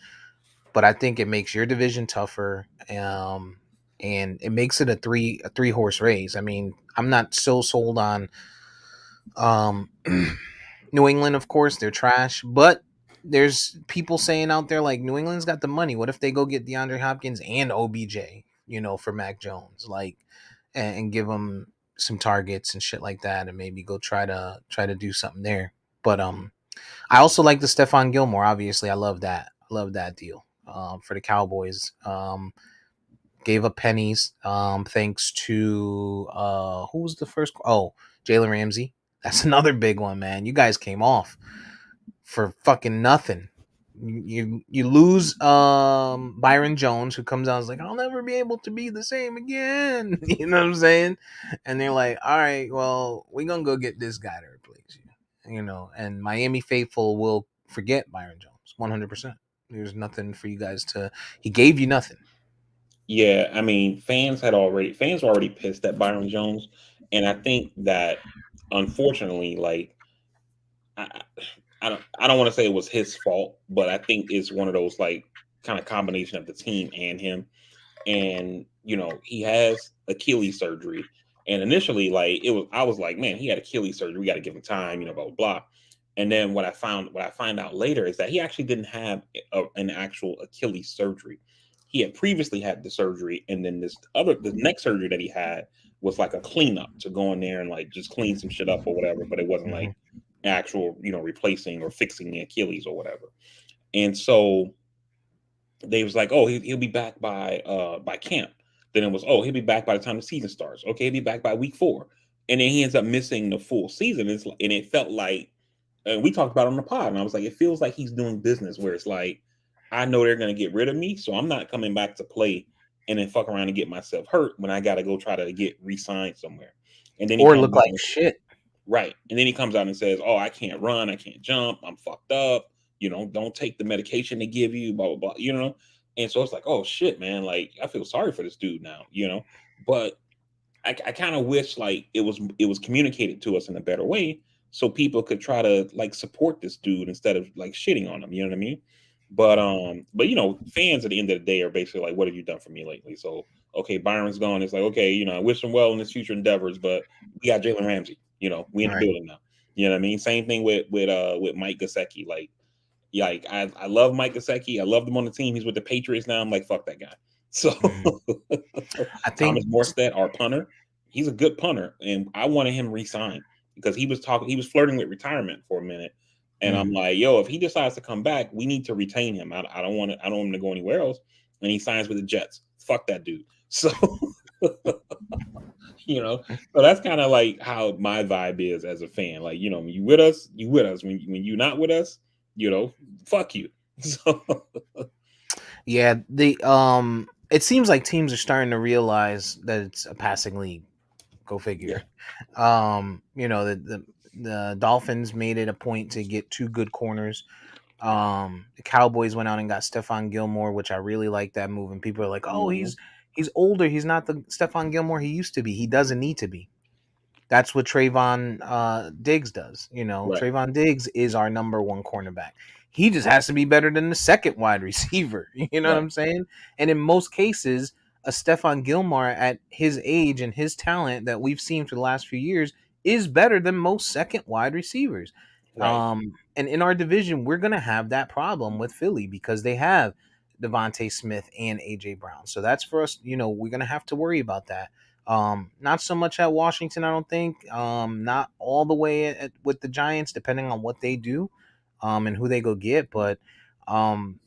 but I think it makes your division tougher, and it makes it a three horse race. I mean, I'm not so sold on um, New England. Of course, they're trash, but there's people saying out there like New England's got the money. What if they go get DeAndre Hopkins and OBJ, for Mac Jones, like, and give them some targets and shit like that, and maybe go try to do something there. But I also like the Stephon Gilmore. Obviously, I love that. I love that deal for the Cowboys. Gave up pennies thanks to who was the first? Oh, Jalen Ramsey. That's another big one, man. You guys came off for fucking nothing. You lose Byron Jones, who comes out and is like, I'll never be able to be the same again. You know what I'm saying? And they're like, all right, well, we're gonna go get this guy to replace you. You know, and Miami faithful will forget Byron Jones 100%. There's nothing for you guys to. He gave you nothing. Yeah, I mean, fans were already pissed at Byron Jones, and I think that unfortunately, like I, I don't want to say it was his fault, but I think it's one of those like kind of combination of the team and him. And he has Achilles surgery, and initially, like I was like, man, he had Achilles surgery. We got to give him time, blah blah blah. And then what I find out later is that he actually didn't have an actual Achilles surgery. He had previously had the surgery, and then the next surgery that he had was like a cleanup to go in there and like just clean some shit up or whatever. But it wasn't Hmm. like actual, replacing or fixing the Achilles or whatever. And so they was like, oh, he'll be back by camp. Then it was, oh, he'll be back by the time the season starts. Okay, he'll be back by week 4, and then he ends up missing the full season. And it felt like, and we talked about it on the pod, and I was like, it feels like he's doing business where it's like, I know they're gonna get rid of me, so I'm not coming back to play and then fuck around and get myself hurt when I got to go try to get re-signed somewhere. And then he Or comes look out like and shit. Right. And then he comes out and says, "Oh, I can't run, I can't jump, I'm fucked up. Don't take the medication they give you, blah blah blah." And so it's like, "Oh shit, man! Like I feel sorry for this dude now." But I kind of wish like it was communicated to us in a better way so people could try to like support this dude instead of like shitting on him. You know what I mean? But fans at the end of the day are basically like, what have you done for me lately? So okay, Byron's gone. It's like, okay, I wish him well in his future endeavors, but we got Jalen Ramsey. We in the Right. building now. You know what I mean? Same thing with Mike Gesicki. Like, yeah, like I love Mike Gesicki. I loved him on the team. He's with the Patriots now. I'm like, fuck that guy. So Mhm. I Thomas think. Morstead, our punter, he's a good punter, and I wanted him re-signed because he was flirting with retirement for a minute, and I'm Mm. like, yo, if he decides to come back, we need to retain him. I don't want to. I don't want him to go anywhere else, and he signs with the Jets. Fuck that dude. So you know, so that's kind of like how my vibe is as a fan. Like, when you with us, you with us. When you not with us, fuck you. So Yeah, it seems like teams are starting to realize that it's a passing league. Go yeah, figure. The Dolphins made it a point to get two good corners. The Cowboys went out and got Stephon Gilmore, which I really like that move. And people are like, "Oh, hmm he's older. He's not the Stephon Gilmore he used to be. He doesn't need to be." That's what Trayvon Diggs does. right, Trayvon Diggs is our number one cornerback. He just has to be better than the second wide receiver. You know what right, I'm saying? And in most cases, a Stephon Gilmore at his age and his talent that we've seen for the last few years is better than most second wide receivers. right, And in our division, we're gonna have that problem with Philly because they have Devontae Smith and AJ Brown. So that's for us. We're gonna have to worry about that. Not so much at Washington, I don't think. Not all the way with the Giants, depending on what they do, and who they go get. But, um,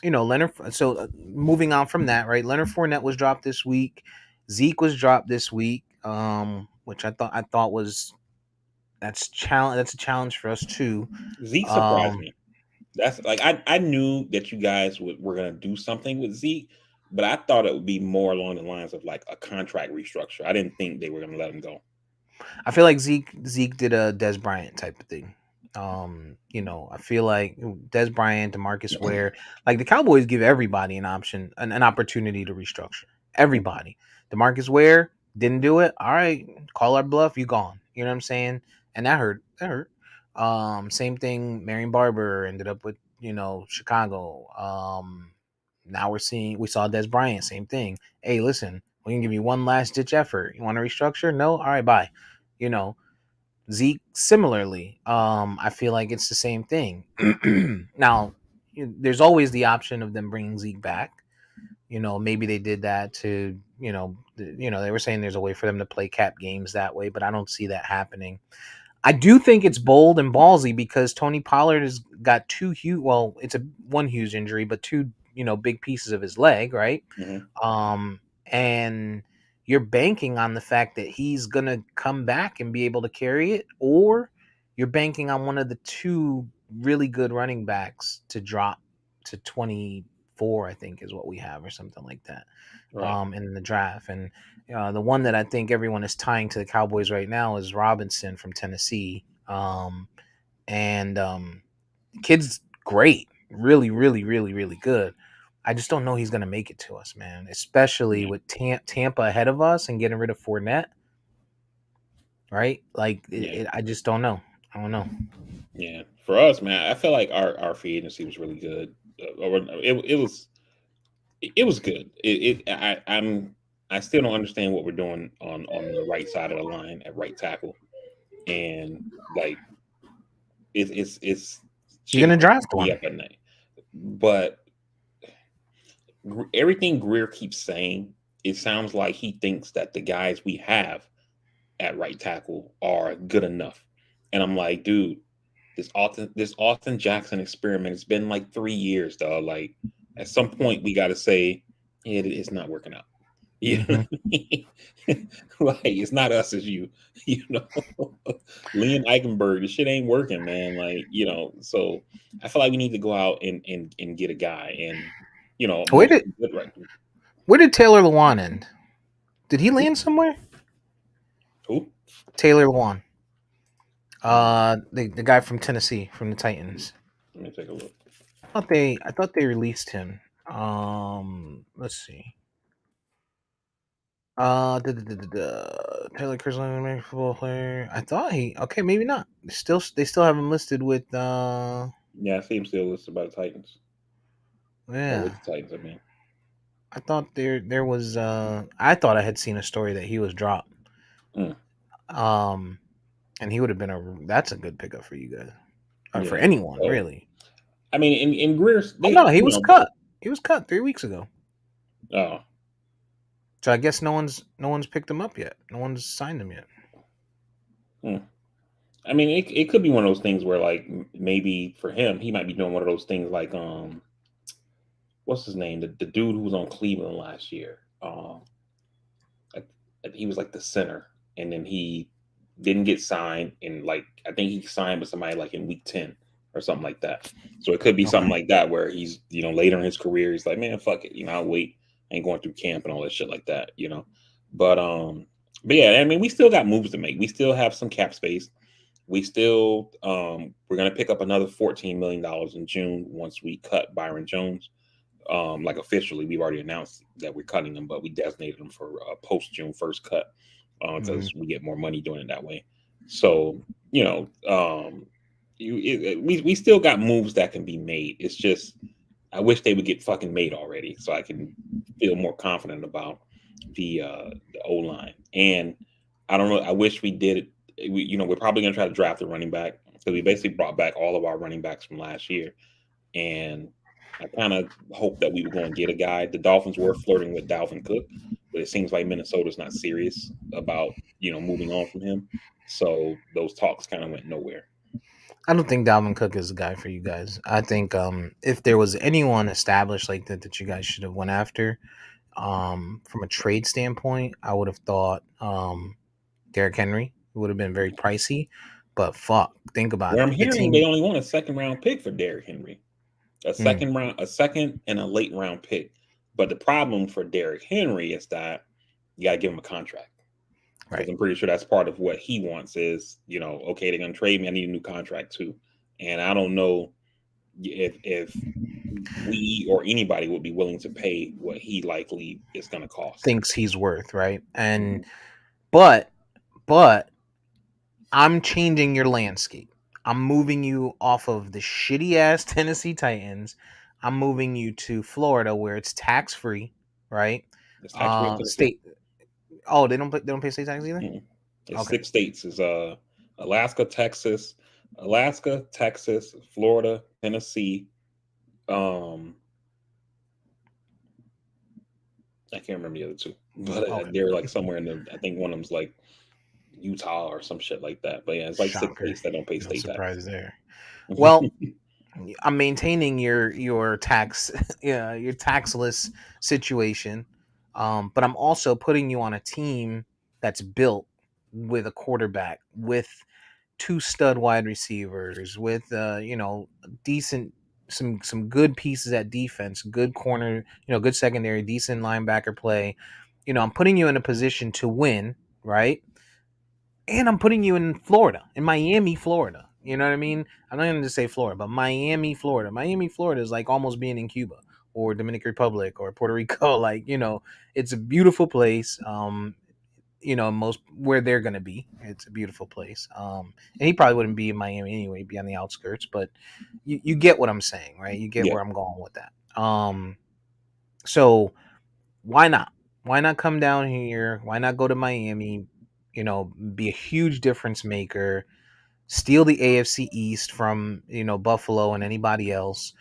Leonard. So moving on from that, right? Leonard Fournette was dropped this week. Zeke was dropped this week, which I thought was that's a challenge for us too. Zeke surprised Um, me. That's like I knew that you guys were gonna do something with Zeke, but I thought it would be more along the lines of like a contract restructure. I didn't think they were gonna let him go. I feel like Zeke did a Des Bryant type of thing. I feel like Des Bryant, Demarcus Ware, like the Cowboys give everybody an option, an opportunity to restructure. Everybody. Demarcus Ware didn't do it. All right, call our bluff. You gone. You know what I'm saying? And that hurt. That hurt. Same thing. Marion Barber ended up with Chicago. Now we saw Des Bryant. Same thing. Hey, listen, we can give you one last ditch effort. You want to restructure? No. All right, bye. You know, Zeke similarly. I feel like it's the same thing. Now, there's always the option of them bringing Zeke back. Maybe they did that to, they were saying there's a way for them to play cap games that way, but I don't see that happening. I do think it's bold and ballsy because Tony Pollard has got two huge. Well, it's a one huge injury, but two big pieces of his leg, right? Hmm. And you're banking on the fact that he's gonna come back and be able to carry it, or you're banking on one of the two really good running backs to drop to 24, I think is what we have, or something like that, Right. in the draft. And the one that I think everyone is tying to the Cowboys right now is Robinson from Tennessee. And kid's great, really, really, really, really good. I just don't know he's gonna make it to us, man. Especially Yeah. with Tampa ahead of us and getting rid of Fournette, right? Like, Yeah. I just don't know. I don't know. Yeah. For us, man, I feel like our free agency was really good. It was good. I still don't understand what we're doing on the right side of the line at right tackle, and like it's You're shit gonna keeps draft me one. up at night. But everything Greer keeps saying, it sounds like he thinks that the guys we have at right tackle are good enough. And I'm like, dude, this Austin Jackson experiment, it's been like 3 years, dog. Like at some point we gotta say it's not working out. You know Hmm. what I mean? Like it's not us, it's you. You know, Liam Eichenberg, this shit ain't working, man. Like, so I feel like we need to go out and get a guy. And Where most did good right. where did Taylor Lewan end? Did he Who? land somewhere? Who? Taylor Lewan, Mm, the guy from Tennessee, from the Titans. Let me take a look. I thought they released him. Let's see. Taylor Chris American football player. I thought he okay, maybe not. They still have him listed with Yeah, I see him still listed by the Titans. Or yeah. with the Titans, I mean. I thought there was I thought I had seen a story that he was dropped. Mm, Um and he would have been a that's a good pickup for you guys. For yeah. anyone, So really. I mean, in Greer's, Oh they, no, he was cut. He was cut 3 weeks ago. oh, So I guess no one's picked him up yet. No one's signed him yet. mm. I mean, it could be one of those things where, like, maybe for him, he might be doing one of those things like, what's his name? The dude who was on Cleveland last year. I, he was like the center, and then he didn't get signed, and like I think he signed with somebody like in week 10 or something like that. So it could be something Okay. like that where he's later in his career, he's like, man, fuck it, I'll wait. I ain't going through camp and all that shit like that. But yeah, I mean, we still got moves to make. We still have some cap space. We're gonna pick up another $14 million in June once we cut Byron Jones. Like officially, we've already announced that we're cutting them, but we designated them for post June 1st cut Mhm. because we get more money doing it that way. So you know, we still got moves that can be made. It's just I wish they would get fucking made already, so I can feel more confident about the O line. And I don't know. I wish we did it. We're probably gonna try to draft a running back because we basically brought back all of our running backs from last year, and I kind of hope that we would go and get a guy. The Dolphins were flirting with Dalvin Cook, but it seems like Minnesota's not serious about moving on from him. So those talks kind of went nowhere. I don't think Dalvin Cook is the guy for you guys. I think if there was anyone established like that you guys should have went after, from a trade standpoint, I would have thought Derrick Henry would have been very pricey. But fuck, think about Where it. I'm The hearing they team. only want a second round pick for Derrick Henry, Mm, a second and a late round pick. But the problem for Derrick Henry is that you got to give him a contract because right. I'm pretty sure that's part of what he wants is okay, they're gonna trade me, I need a new contract too, and I don't know if we or anybody would be willing to pay what he likely is going to cost. Thinks he's worth, right? And Mhm. but but I'm changing your landscape. I'm moving you off of the shitty ass Tennessee Titans. I'm moving you to Florida where it's tax free, right? It's tax free in Tennessee. State. Oh, they don't pay state tax either. Mhm. It's Okay, 6 states. Is Alaska, Texas, Florida, Tennessee. Um, I can't remember the other two, but okay, they're like somewhere in the. I think one of them's like Utah or some shit like that. But yeah, it's like six Shocker. states that don't pay No state tax. surprise there. Well, I'm maintaining your tax yeah, your taxless situation. But I'm also putting you on a team that's built with a quarterback, with two stud wide receivers, with decent some good pieces at defense, good corner, good secondary, decent linebacker play. I'm putting you in a position to win, right? And I'm putting you in Florida, in Miami, Florida. You know what I mean? I'm not going to say Florida, but Miami, Florida. Miami, Florida is like almost being in Cuba or Dominican Republic or Puerto Rico. Like, it's a beautiful place. Most where they're going to be, it's a beautiful place. And he probably wouldn't be in Miami anyway, be on the outskirts, but you get what I'm saying, right? You get Yeah, where I'm going with that. So why not? Why not come down here? Why not go to Miami? Be a huge difference maker, steal the AFC East from Buffalo and anybody else.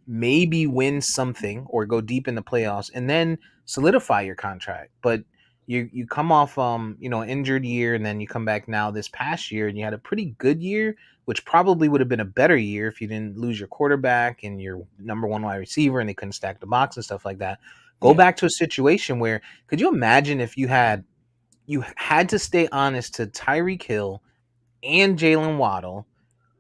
Maybe win something or go deep in the playoffs, and then solidify your contract. But you come off injured year, and then you come back now this past year, and you had a pretty good year, which probably would have been a better year if you didn't lose your quarterback and your number one wide receiver, and they couldn't stack the box and stuff like that. Go yeah, back to a situation where, could you imagine if you had to stay honest to Tyreek Hill and Jalen Waddle,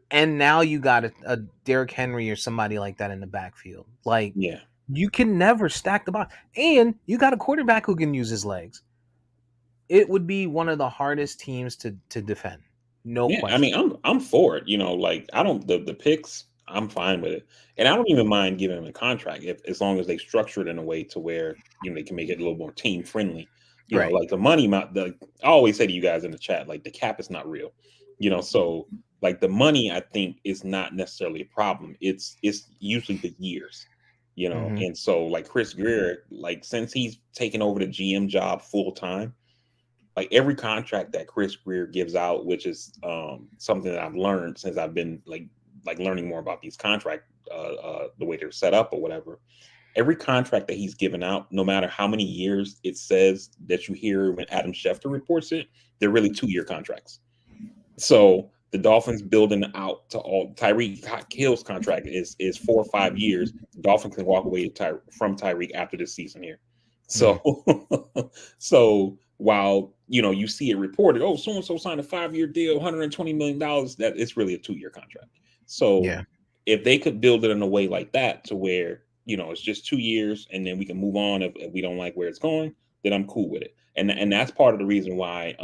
and now you got a Derrick Henry or somebody like that in the backfield. Like, yeah. you can never stack the box, and you got a quarterback who can use his legs. It would be one of the hardest teams to defend, no Yeah, I mean, question. I'm for it. Like I don't the picks. I'm fine with it, and I don't even mind giving them a contract if as long as they structure it in a way to where they can make it a little more team friendly. Right. Like the money amount. I always say to you guys in the chat, like the cap is not real. So like the money, I think is not necessarily a problem. It's usually the years. Hmm. And so like Chris Greer, like since he's taken over the GM job full time, like every contract that Chris Greer gives out, which is something that I've learned since I've been like learning more about these contract the way they're set up or whatever. Every contract that he's given out, no matter how many years it says that you hear when Adam Schefter reports it, they're really 2-year contracts. So the Dolphins building out to all Tyreek Hill's contract is 4 or 5 years. The Dolphins can walk away from Tyreek after this season here. Mm. So so while you see it reported, oh, so and so signed a 5-year deal, $120 million, that it's really a 2-year contract. So Yeah. if they could build it in a way like that to where it's just 2 years and then we can move on if we don't like where it's going, then I'm cool with it. And that's part of the reason why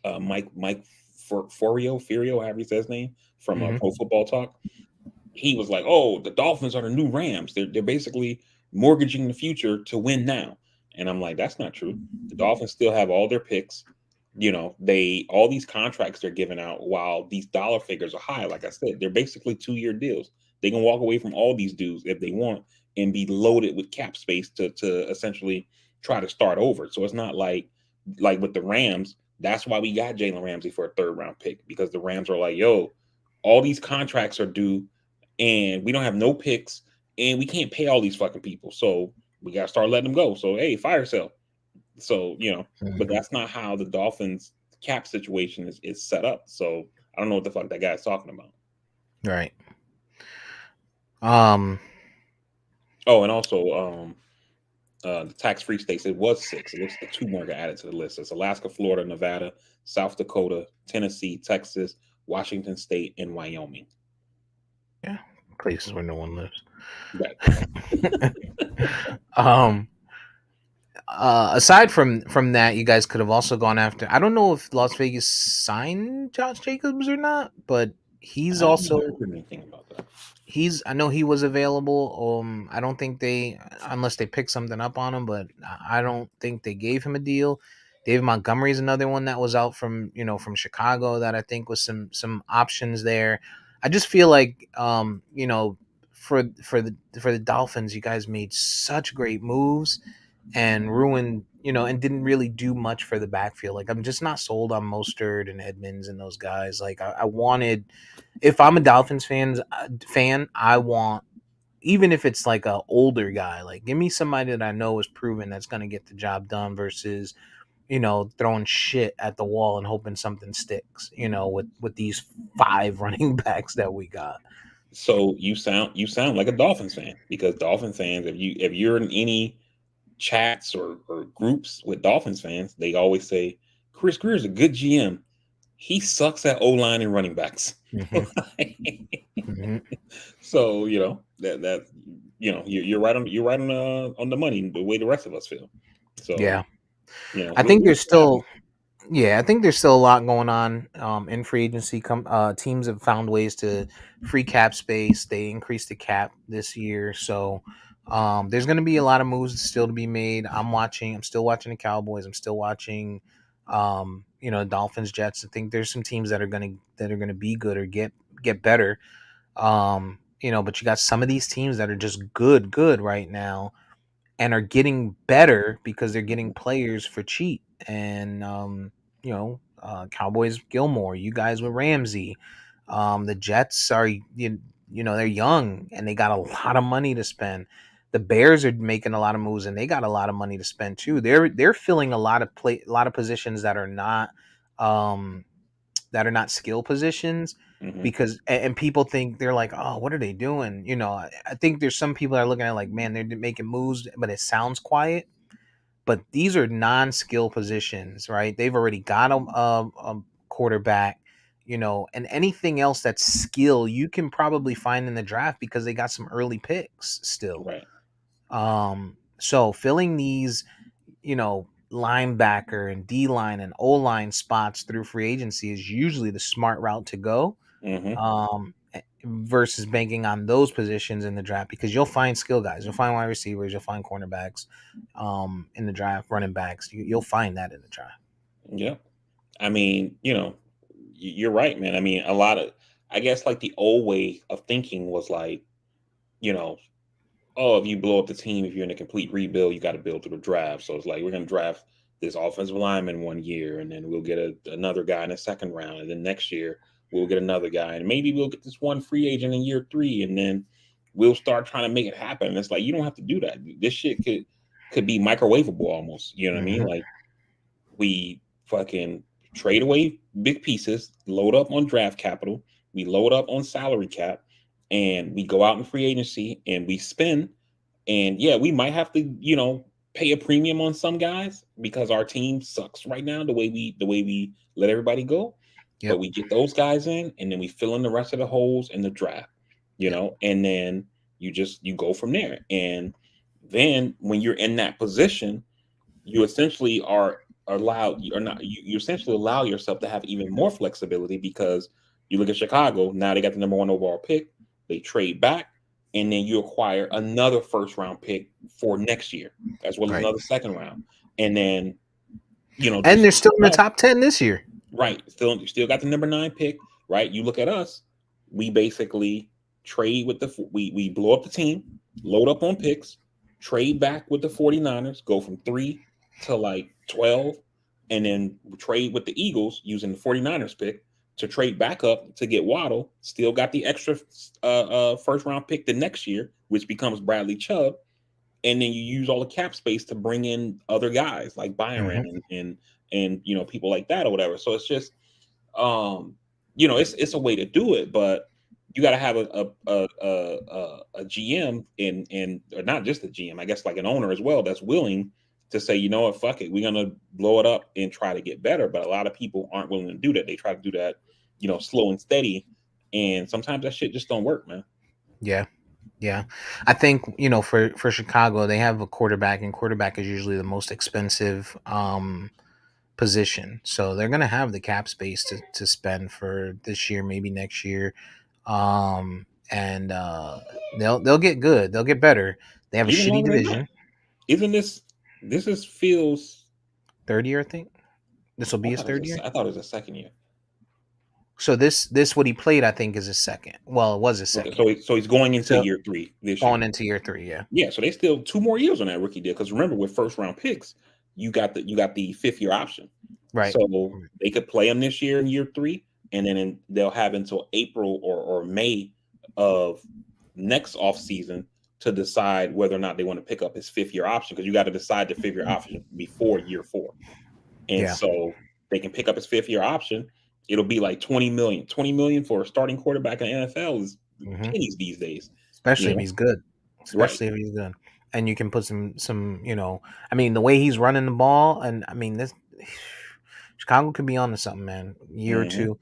Mike Furio, however he says his name, from Hmm. Pro Football Talk. He was like, "Oh, the Dolphins are the new Rams. They're basically mortgaging the future to win now." And I'm like, "That's not true. The Dolphins still have all their picks. They all these contracts they're giving out while these dollar figures are high. Like I said, they're basically 2-year deals. They can walk away from all these dudes if they want and be loaded with cap space to essentially try to start over. So it's not like with the Rams. That's why we got Jalen Ramsey for a third round pick because the Rams are like, yo, all these contracts are due and we don't have no picks and we can't pay all these fucking people. So we got to start letting them go. So, hey, fire sale. So, but Hmm. that's not how the Dolphins cap situation is set up. So I don't know what the fuck that guy's talking about. Right. Um. Oh, and also, the tax-free states, it was six. It looks like two more got added to the list. It's Alaska, Florida, Nevada, South Dakota, Tennessee, Texas, Washington State, and Wyoming. Yeah. Places where no one Right. lives. um. Aside from that, you guys could have also gone after. I don't know if Las Vegas signed Josh Jacobs or not, but he's I haven't also heard anything about that. he's. I know he was available. I don't think they, unless they picked something up on him, but I don't think they gave him a deal. David Montgomery's another one that was out from Chicago that I think was some options there. I just feel like for the Dolphins, you guys made such great moves and ruined, and didn't really do much for the backfield. Like, I'm just not sold on Mostert and Edmonds and those guys. Like, I wanted, if I'm a Dolphins fan, I want, even if it's like a older guy, like give me somebody that I know is proven that's going to get the job done versus throwing shit at the wall and hoping something sticks. With these five running backs that we got. So you sound like a Dolphins fan, because Dolphin fans, if you're in any chats or groups with Dolphins fans, they always say Chris Greer is a good GM. He sucks at O line and running backs. Hmm. Hmm. So that you're right on the money the way the rest of us feel. So Yeah, I think we'll there's see what still happens. Yeah, I think there's still a lot going on in free agency. Teams have found ways to free cap space. They increased the cap this year, so there's going to be a lot of moves still to be made. I'm watching. I'm still watching the Cowboys. I'm still watching, Dolphins, Jets. I think there's some teams that are gonna be good or get better. But you got some of these teams that are just good right now and are getting better because they're getting players for cheap. And Cowboys Gilmore, you guys with Ramsey. The Jets are they're young and they got a lot of money to spend. The Bears are making a lot of moves and they got a lot of money to spend too. They're filling a lot of positions um that are not skill positions Hmm. because and people think they're like, oh, what are they doing? I think there's some people that are looking at it like, man, they're making moves, but it sounds quiet. But these are non-skill positions, right? They've already got a quarterback, and anything else that's skill you can probably find in the draft because they got some early picks still. Right. So filling these linebacker and D line and O line spots through free agency is usually the smart route to go. Hmm. Versus banking on those positions in the draft because you'll find skill guys, you'll find wide receivers, you'll find cornerbacks, in the draft, running backs. You'll find that in the draft. Yeah. I mean, you're right, man. I mean, a lot of, I guess, like the old way of thinking was like, you know, oh, if you blow up the team, if you're in a complete rebuild, you got to build through the draft. So it's like we're going to draft this offensive lineman one year, and then we'll get another guy in the second round, and then next year we'll get another guy, and maybe we'll get this one free agent in year three, and then we'll start trying to make it happen. And it's like you don't have to do that. This shit could be microwavable almost. You know what I mean? Hmm. Like we fucking trade away big pieces, load up on draft capital, we load up on salary cap, and we go out in free agency and we spend. And yeah, we might have to, pay a premium on some guys because our team sucks right now the way we let everybody go. But Yep. we get those guys in and then we fill in the rest of the holes in the draft, Yep. and then you go from there. And then when you're in that position, you essentially are allowed you are not you essentially allow yourself to have even more flexibility, because you look at Chicago now, they got the number one overall pick, they trade back, and then you acquire another first round pick for next year, as well as Right. another second round, and then And just they're still in the top 10 this year. right. Still got the number nine pick. Right. You look at us. We basically trade with we blow up the team, load up on picks, trade back with the 49ers, go from 3 to like 12, and then trade with the Eagles using the 49ers pick to trade back up to get Waddle. Still got the extra first round pick the next year, which becomes Bradley Chubb, and then you use all the cap space to bring in other guys like Byron Hmm. and people like that or whatever. So it's just it's a way to do it, but you got to have a GM and or not just a GM, I guess, like an owner as well, that's willing to say, you know what, fuck it, we're gonna blow it up and try to get better. But a lot of people aren't willing to do that. They try to do that, slow and steady, and sometimes that shit just don't work, man. Yeah. Yeah. I think, for Chicago, they have a quarterback, and quarterback is usually the most expensive position. So they're gonna have the cap space to spend for this year, maybe next year. And they'll get good. They'll get better. They have a Even shitty longer than that. division. Isn't this is feels Third year, I think. This will be his third year. I thought it was a second year. So this what he played, I think, is his second. Well, it was his Okay, second. so he's going into So year three this year. going into year three, yeah. Yeah, so they still 2 more years on that rookie deal. Because remember, with first round picks, you got the 5th year option, Right. so they could play him this year in year three, and then they'll have until April or May of next off season to decide whether or not they want to pick up his 5th year option. Because you got to decide the 5th year option before year four, and Yeah. so they can pick up his 5th year option. It'll be like 20 million. 20 million for a starting quarterback in the NFL is Hmm. pennies these days. Especially You if know, he's good. right? Especially if he's good, and you can put some. I mean, the way he's running the ball, and I mean this. Chicago could be on to something, man. Year or Hmm. two.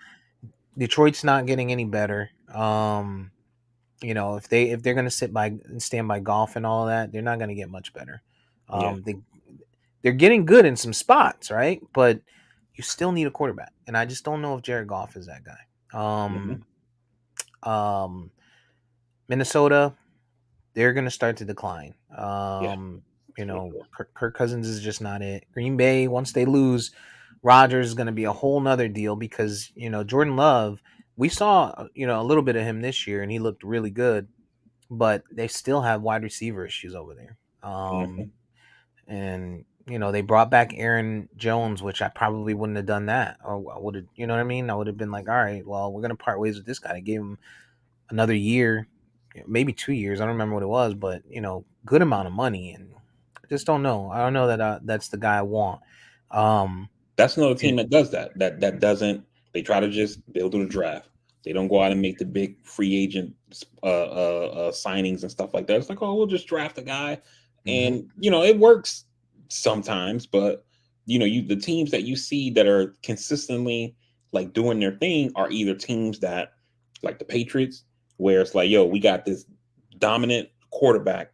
Detroit's not getting any better. If they're gonna sit by and stand by golf and all of that, they're not gonna get much better. Yeah. They're getting good in some spots, right? But you still need a quarterback, and I just don't know if Jared Goff is that guy. Hmm. Um, Minnesota, they're gonna start to decline. Yeah. For sure. Kirk Cousins is just not it. Green Bay, once they lose, Rodgers is gonna be a whole nother deal because Jordan Love. We saw a little bit of him this year, and he looked really good, but they still have wide receiver issues over there. Hmm. And they brought back Aaron Jones, which I probably wouldn't have done that, or I would have, you know what I mean? I would have been like, all right, well, we're gonna part ways with this guy. I gave him another year, maybe 2 years. I don't remember what it was, but good amount of money, and I just don't know. I don't know that that's the guy I want. Um, That's another and- team that does that. That doesn't. They try to just build through the draft. They don't go out and make the big free agent signings and stuff like that. It's like, oh, we'll just draft a guy, mhm, and it works sometimes. But the teams that you see that are consistently like doing their thing are either teams that like the Patriots, where it's like, yo, we got this dominant quarterback,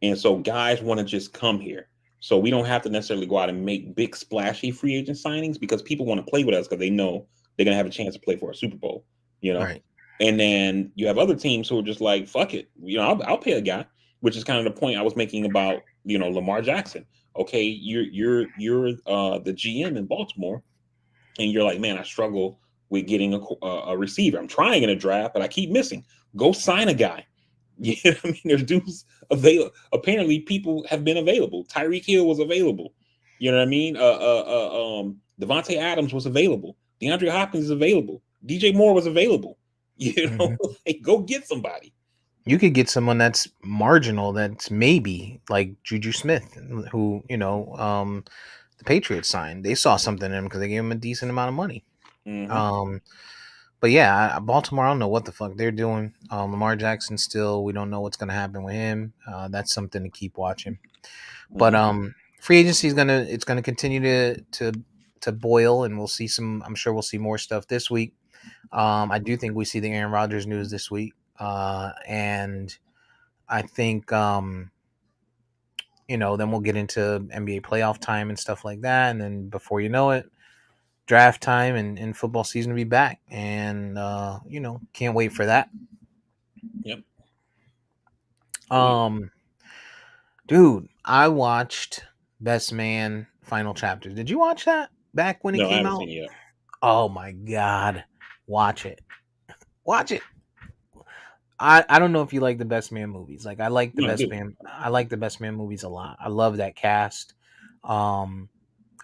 and so guys want to just come here. So we don't have to necessarily go out and make big splashy free agent signings because people want to play with us because they know they're gonna have a chance to play for a Super Bowl, you know. right. And then you have other teams who are just like, fuck it, I'll pay a guy, which is kind of the point I was making about Lamar Jackson. Okay, you're the GM in Baltimore, and you're like, man, I struggle with getting a receiver. I'm trying in a draft, but I keep missing. Go sign a guy. You know what I mean? There's dudes available. Apparently, people have been available. Tyreek Hill was available. You know what I mean? Devontae Adams was available. DeAndre Hopkins is available. DJ Moore was available. You know, Mhm. like, go get somebody. You could get someone that's marginal, that's maybe like Juju Smith, who the Patriots signed. They saw something in him because they gave him a decent amount of money. Hmm. Um, but yeah, Baltimore, I don't know what the fuck they're doing. Lamar Jackson still, we don't know what's gonna happen with him. That's something to keep watching. But Hmm. free agency is gonna continue to boil, and we'll see some. I'm sure we'll see more stuff this week. I do think we see the Aaron Rodgers news this week, and I think then we'll get into NBA playoff time and stuff like that, and then before you know it, draft time and football season will be back, and can't wait for that. Yep. Sweet. Um, dude, I watched Best Man Final Chapter. Did you watch that back when it No, I came haven't out? seen it yet. Oh my god, watch it, watch it. I don't know if you like the Best Man movies. Like No, I do. I like the Best Man movies a lot. I love that cast. Um,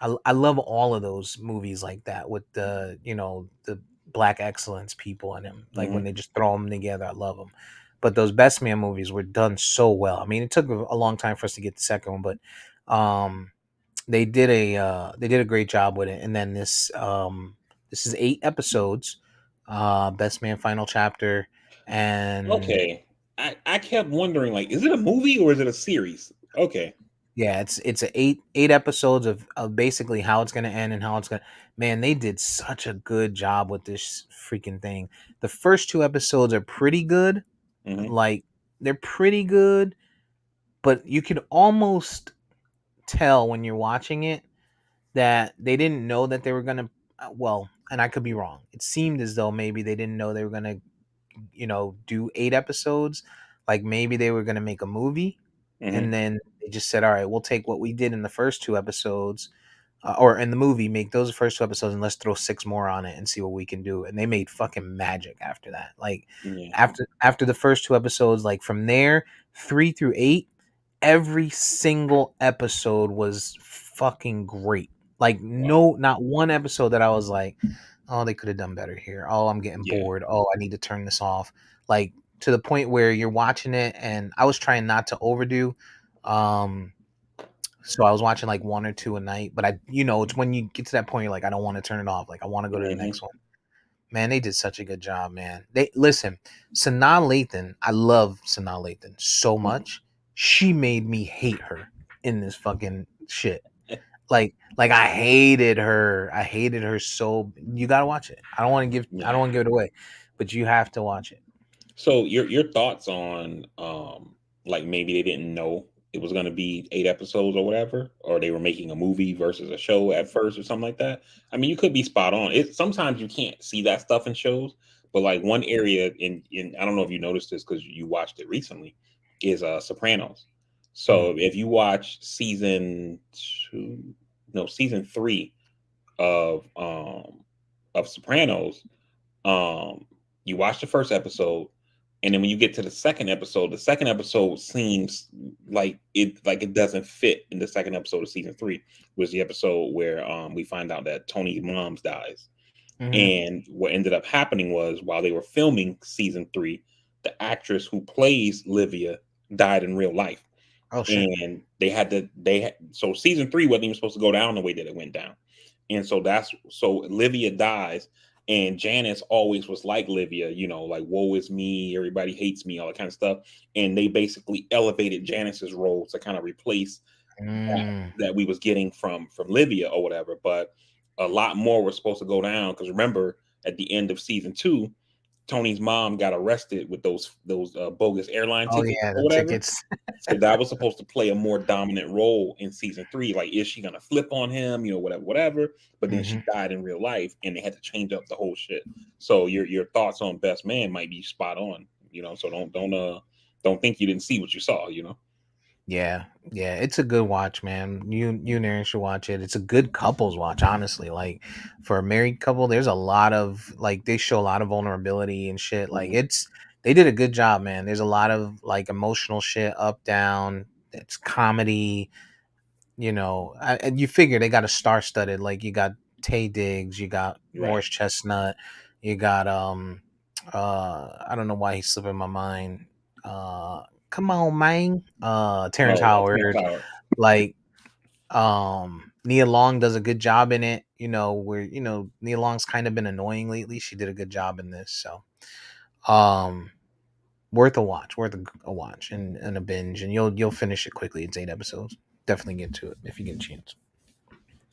I love all of those movies like that with the black excellence people in them. Like when Hmm. they just throw them together, I love them. But those Best Man movies were done so well. I mean, it took a long time for us to get the second one, but um, they did a great job with it. And then this is 8 episodes, Best Man Final Chapter, and Okay. I kept wondering, like, is it a movie or is it a series? Okay. yeah, it's a eight episodes of basically how it's gonna end and how it's gonna. Man, they did such a good job with this freaking thing. The first 2 episodes are pretty good, Hmm. like they're pretty good, but you could almost tell when you're watching it that they didn't know that they were gonna. Well, and I could be wrong. It seemed as though maybe they didn't know they were gonna, do 8 episodes. Like maybe they were gonna make a movie, Hmm. and then they just said, "All right, we'll take what we did in the first 2 episodes, or in the movie, make those first 2 episodes, and let's throw 6 more on it and see what we can do." And they made fucking magic after that. Like Yeah. after the first 2 episodes, like from there 3 through 8, every single episode was fucking great. Like Wow. no, not one episode that I was like, oh, they could have done better here. Oh, I'm getting Yeah. bored. Oh, I need to turn this off. Like to the point where you're watching it, and I was trying not to overdo. Um, So I was watching like one or two a night, but it's when you get to that point, you're like, I don't want to turn it off. Like I want to go to the Hmm. next one. Man, they did such a good job, man. They listen, Sanaa Lathan. I love Sanaa Lathan so much. She made me hate her in this fucking shit. Like I hated her. I hated her so. You gotta watch it. I don't want to give. I don't Yeah. want to give it away, but you have to watch it. So your thoughts on like maybe they didn't know it was going to be 8 episodes or whatever, or they were making a movie versus a show at first or something like that. I mean, you could be spot on. It sometimes you can't see that stuff in shows, but like one area in I don't know if you noticed this because you watched it recently is Sopranos. Mm. So if you watch season two, no, season three of Sopranos, um, you watch the first episode, and then when you get to the second episode seems like it doesn't fit in the second episode of season three, was the episode where we find out that Tony's mom's dies. Hmm. And what ended up happening was while they were filming season three, the actress who plays Livia died in real life. Oh shit. And so season three wasn't even supposed to go down the way that it went down. And so Livia dies, and Janice always was like Livia, like woe is me, everybody hates me, all that kind of stuff. And they basically elevated Janice's role to kind of replace that Mm. that we was getting from Livia or whatever. But a lot more was supposed to go down because remember at the end of season two, Tony's mom got arrested with those bogus airline Oh tickets yeah, or the whatever. tickets. So that was supposed to play a more dominant role in season three. Like, is she gonna flip on him? Whatever, whatever. But then Hmm. she died in real life, and they had to change up the whole shit. So your thoughts on Best Man might be spot on. So don't think you didn't see what you saw. Yeah, yeah, it's a good watch, man. You and Aaron should watch it. It's a good couples watch, honestly. Like for a married couple, there's a lot of like they show a lot of vulnerability and shit. Like Mhm. they did a good job, man. There's a lot of like emotional shit, up down. It's comedy, and you figure they got a star studded. Like you got Tay Diggs, you got Right. Morris Chestnut, you got I don't know why he's slipping my mind. Uh, come on, man. Terrence Oh, Terrence Howard, Howard. like Nia Long does a good job in it. Where Nia Long's kind of been annoying lately. She did a good job in this, so um, worth a watch, worth a watch and a binge, and you'll finish it quickly. It's 8 episodes. Definitely get to it if you get a chance.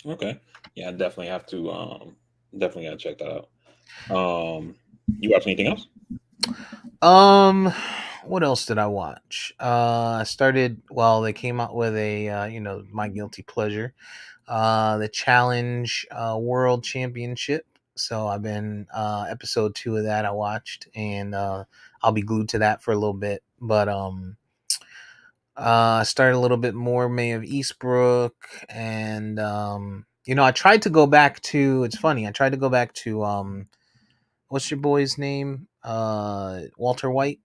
Okay. Yeah, I definitely have to. Definitely gotta check that out. You watch anything else? Um, what else did I watch? I started. Well, they came out with a my guilty pleasure, the Challenge World Championship. So I've been episode 2 of that I watched, and I'll be glued to that for a little bit. But I started a little bit more May of Eastbrook, and I tried to go back to. It's funny. I tried to go back to what's your boy's name? Walter White.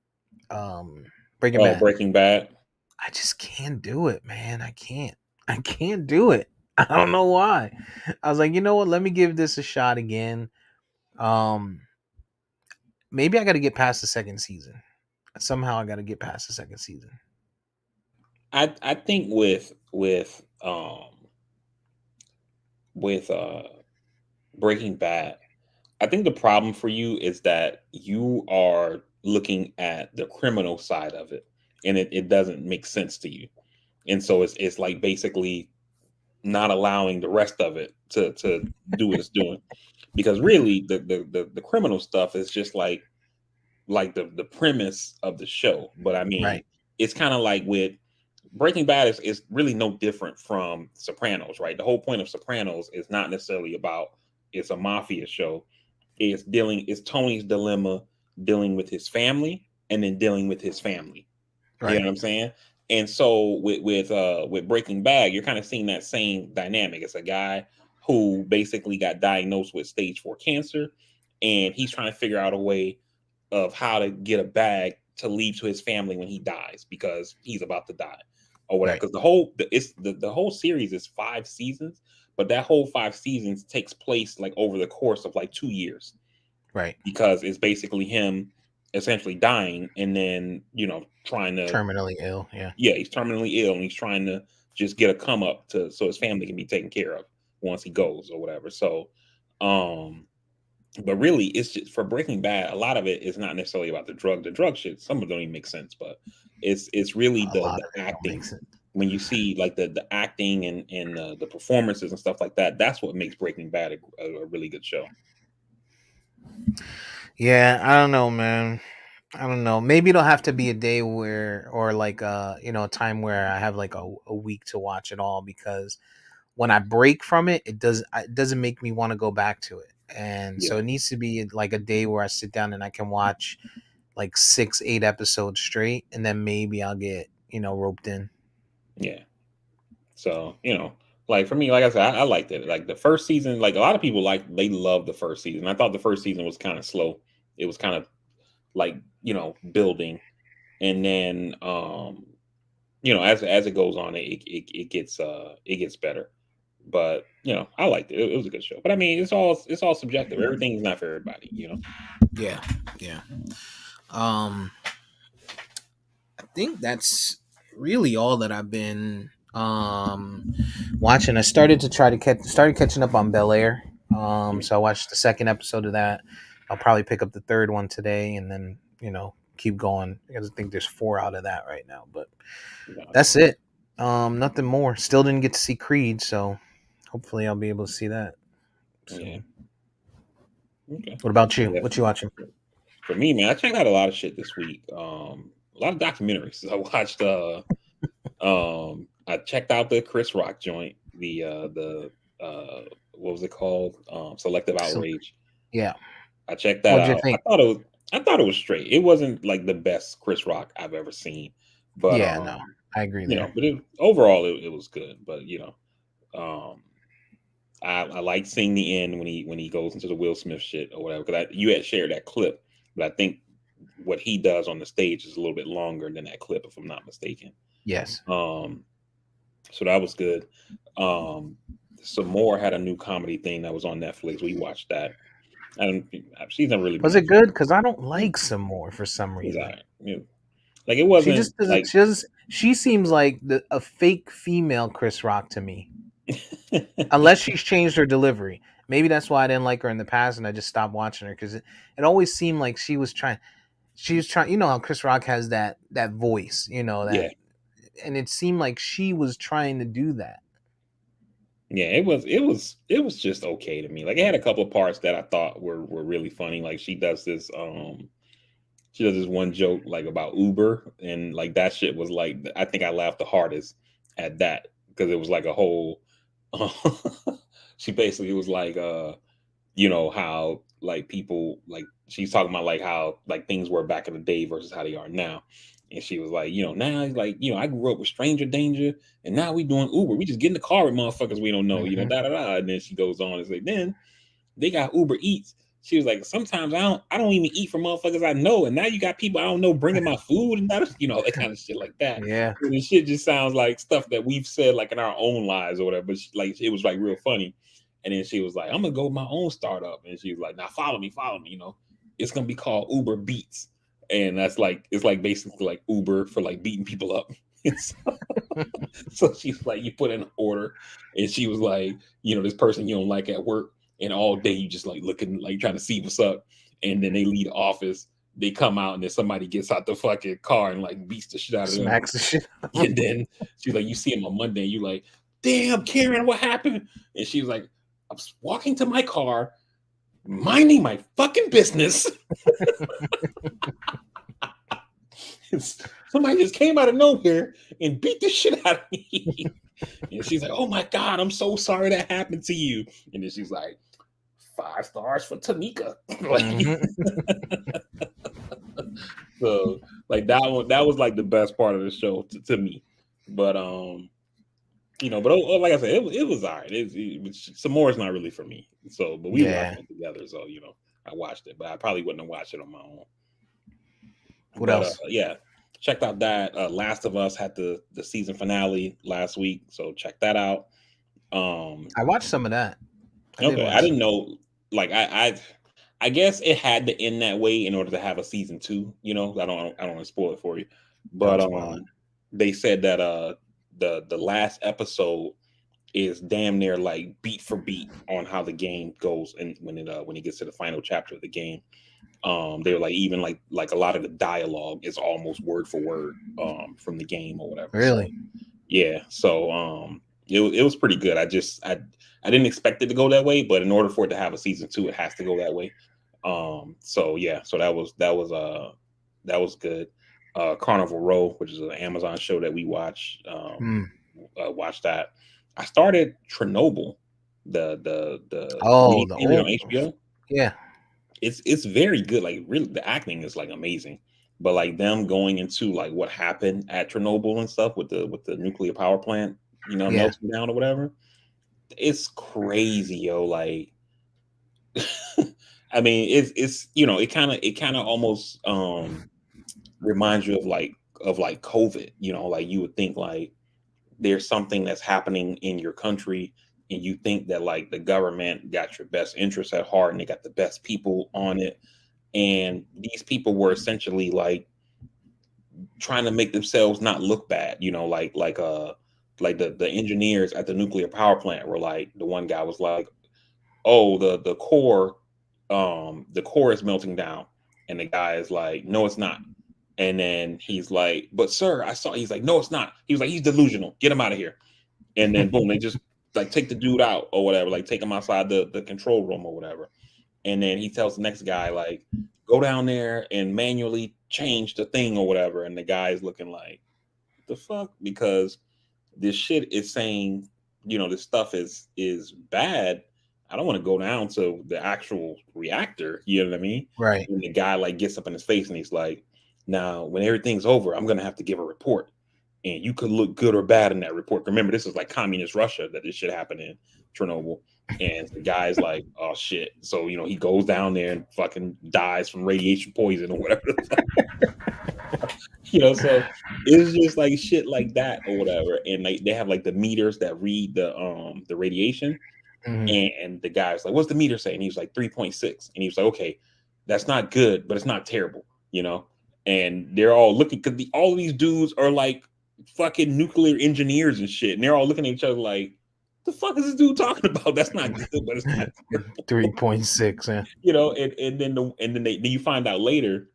Um, Breaking Oh, Bad. Breaking Bad. I just can't do it, man. I can't. I can't do it. I don't know why. I was like, you know what? Let me give this a shot again. Um, Maybe I got to get past the second season. Somehow I got to get past the second season. I think with Breaking Bad, I think the problem for you is that you are looking at the criminal side of it, and it doesn't make sense to you. And so it's like basically not allowing the rest of it to do what it's doing. Because really the criminal stuff is just like the premise of the show. But I mean, Right. it's kind of like with Breaking Bad is really no different from Sopranos, right? The whole point of Sopranos is not necessarily about it's a mafia show. It's Tony's dilemma dealing with his family and then dealing with his family. You know Right. what I'm saying? And so with Breaking Bad, you're kind of seeing that same dynamic. It's a guy who basically got diagnosed with stage 4 cancer, and he's trying to figure out a way of how to get a bag to leave to his family when he dies because he's about to die or whatever. Right. Because the whole series is 5 seasons, but that whole 5 seasons takes place like over the course of like 2 years Right. because it's basically him essentially dying and then trying to Terminally ill. Yeah. yeah, he's terminally ill and he's trying to just get a come up to so his family can be taken care of once he goes or whatever. So, um, but really, it's just for Breaking Bad. A lot of it is not necessarily about the drug. The drug shit, some of it don't even make sense, but it's really A lot the of it don't make acting. sense. When you see like the acting and the performances and stuff like that, that's what makes Breaking Bad a really good show. Yeah, I don't know, man. I don't know. Maybe it'll have to be a day where, or like a time where I have like a week to watch it all, because when I break from it, it doesn't make me want to go back to it. And so Yeah, it needs to be like a day where I sit down and I can watch like 6, 8 episodes straight, and then maybe I'll get roped in. yeah. So like for me, like I said, I liked it. Like the first season, like a lot of people they love the first season. I thought the first season was kind of slow. It was kind of like building, and then as it goes on, it gets better. But I liked it. It was a good show. But I mean, it's all subjective. Everything's not for everybody. Yeah, yeah. Um, I think that's really all that I've been watching. I started to try to started catching up on Bel Air. Yeah, So I watched the second episode of that. I'll probably pick up the third one today, and then keep going, because I think there's 4 out of that right now. But gotcha. that's it. Nothing more. Still didn't get to see Creed, so hopefully I'll be able to see that Yeah. soon. Okay. What about you? Yeah. What you watching? For me, man, I checked out a lot of shit this week. A lot of documentaries. I watched. I checked out the Chris Rock joint. The what was it called? Selective So, Outrage. yeah. I checked that What'd you out. think? I thought it was straight. It wasn't like the best Chris Rock I've ever seen, but Yeah, no, I agree there. overall it was good. But um, I like seeing the end when he goes into the Will Smith shit or whatever. Because you had shared that clip, but I think what he does on the stage is a little bit longer than that clip, if I'm not mistaken. Yes. Um, so that was good. Um, some more had a new comedy thing that was on Netflix. We watched that. I don't. She's never really been Was my it good? favorite. Because I don't It like some more for some was reason. alright. Like it She wasn't just doesn't. like. She seems like a fake female Chris Rock to me. Unless she's changed her delivery. Maybe that's why I didn't like her in the past, and I just stopped watching her, because it always seemed like she was trying. She was trying. You know how Chris Rock has that voice. Yeah, And it seemed like she was trying to do that. yeah. It was just okay to me. Like it had a couple of parts that I thought were really funny. Like she does this one joke like about Uber, and like that shit was like I think I laughed the hardest at that because it was like a whole. She basically was like, how like people like she's talking about like how like things were back in the day versus how they are now. And she was like, now it's like, I grew up with stranger danger, and now we doing Uber. We just get in the car with motherfuckers we don't know, Hmm. da da da. And then she goes on and say, then they got Uber Eats. She was like, sometimes I don't even eat for motherfuckers I know, and now you got people I don't know bringing my food and that, that kind of shit like that. Yeah. And the shit just sounds like stuff that we've said like in our own lives or whatever. But like it was like real funny. And then she was like, I'm gonna go with my own startup, and she was like, now follow me. It's gonna be called Uber Beats, and that's like it's like basically like Uber for like beating people up. So she's like, you put in an order, and she was like, this person you don't like at work, and all day you just like looking, like trying to see what's up, and then they leave the office, they come out, and then somebody gets out the fucking car and like beats the shit out of them, Smacks the shit. and then she's like, you see him on Monday, and you like, damn, Karen, what happened? And she was like, I was walking to my car, minding my fucking business. Somebody just came out of nowhere and beat the shit out of me. And she's like, oh my God, I'm so sorry that happened to you. And then she's like, 5 stars for Tanika. Like, Hmm. so like that was like the best part of the show to me. But but like I said, it was all right. Some more is not really for me. So, but we watched Yeah. it together, so I watched it, but I probably wouldn't have watched it on my own. What But else? yeah, checked out that Last of Us had the season finale last week, so check that out. Um, I watched some of that. I did okay, I watch didn't some. know. Like I guess it had to end that way in order to have a season two. I don't want to spoil it for you, but Don't spoil it. they said that the last episode is damn near like beat for beat on how the game goes, and when it gets to the final chapter of the game. They were like, even like a lot of the dialogue is almost word for word from the game or whatever. So Really? yeah, so it was pretty good. I didn't expect it to go that way, but in order for it to have a season two, it has to go that way. So yeah, so that was good. Carnival Row, which is an Amazon show that we watch, Hmm. watch that. I started Chernobyl, the Oh, mini the series on old. HBO. Yeah. It's very good. Like really, the acting is like amazing. But like them going into like what happened at Chernobyl and stuff with the nuclear power plant, Yeah. melting down or whatever. It's crazy, yo. Like, I mean, it's it kind of almost reminds you of like COVID. Like you would think like there's something that's happening in your country, and you think that like the government got your best interests at heart and they got the best people on it, and these people were essentially like trying to make themselves not look bad, like the engineers at the nuclear power plant were like, the one guy was like, oh, the core is melting down, and the guy is like, no it's not, and then he's like, but sir, I saw, he's like, no it's not, he was like, he's delusional, get him out of here. And then boom, they just like take the dude out or whatever, like take him outside the control room or whatever. And then he tells the next guy like, go down there and manually change the thing or whatever. And the guy's looking like, the fuck, because this shit is saying, this stuff is bad. I don't want to go down to the actual reactor, you know what I mean? Right. And the guy like gets up in his face and he's like, now when everything's over, I'm gonna have to give a report, and you could look good or bad in that report. Remember, this is like communist Russia that this shit happened in, Chernobyl. And the guy's like, oh shit. So, he goes down there and fucking dies from radiation poison or whatever the fuck. So it's just like shit like that or whatever. And like they have like the meters that read the radiation. Hmm. And the guy's like, what's the meter saying? And he was like 3.6. And he was like, okay, that's not good, but it's not terrible, And they're all looking, because all of these dudes are like fucking nuclear engineers and shit. And they're all looking at each other like, the fuck is this dude talking about? That's not good, but it's not terrible. 3.6. Yeah. And then you find out later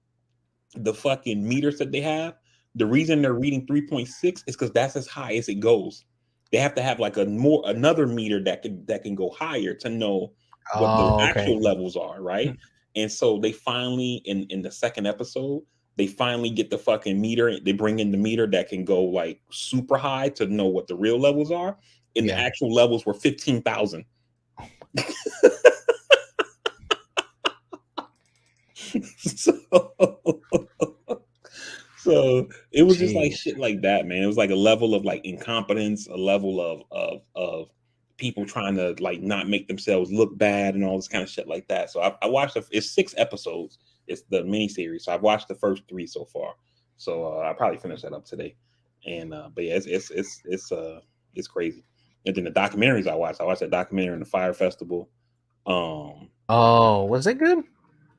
the fucking meters that they have, the reason they're reading 3.6 is because that's as high as it goes. They have to have like another meter that can go higher to know what the Oh, okay. actual levels are, right? And so they finally, in the second episode, they finally get the fucking meter. They bring in the meter that can go like super high to know what the real levels are. And the Yeah. actual levels were 15,000. so So it was just like Jeez. shit like that, man. It was like a level of like incompetence, a level of people trying to like not make themselves look bad and all this kind of shit like that. So I watched it's 6 episodes. It's the miniseries. So I've watched the first 3 so far. So I'll probably finish that up today. And but yeah, it's crazy. And then the documentaries I watched that documentary on the Fire Festival. Um Oh, was it good?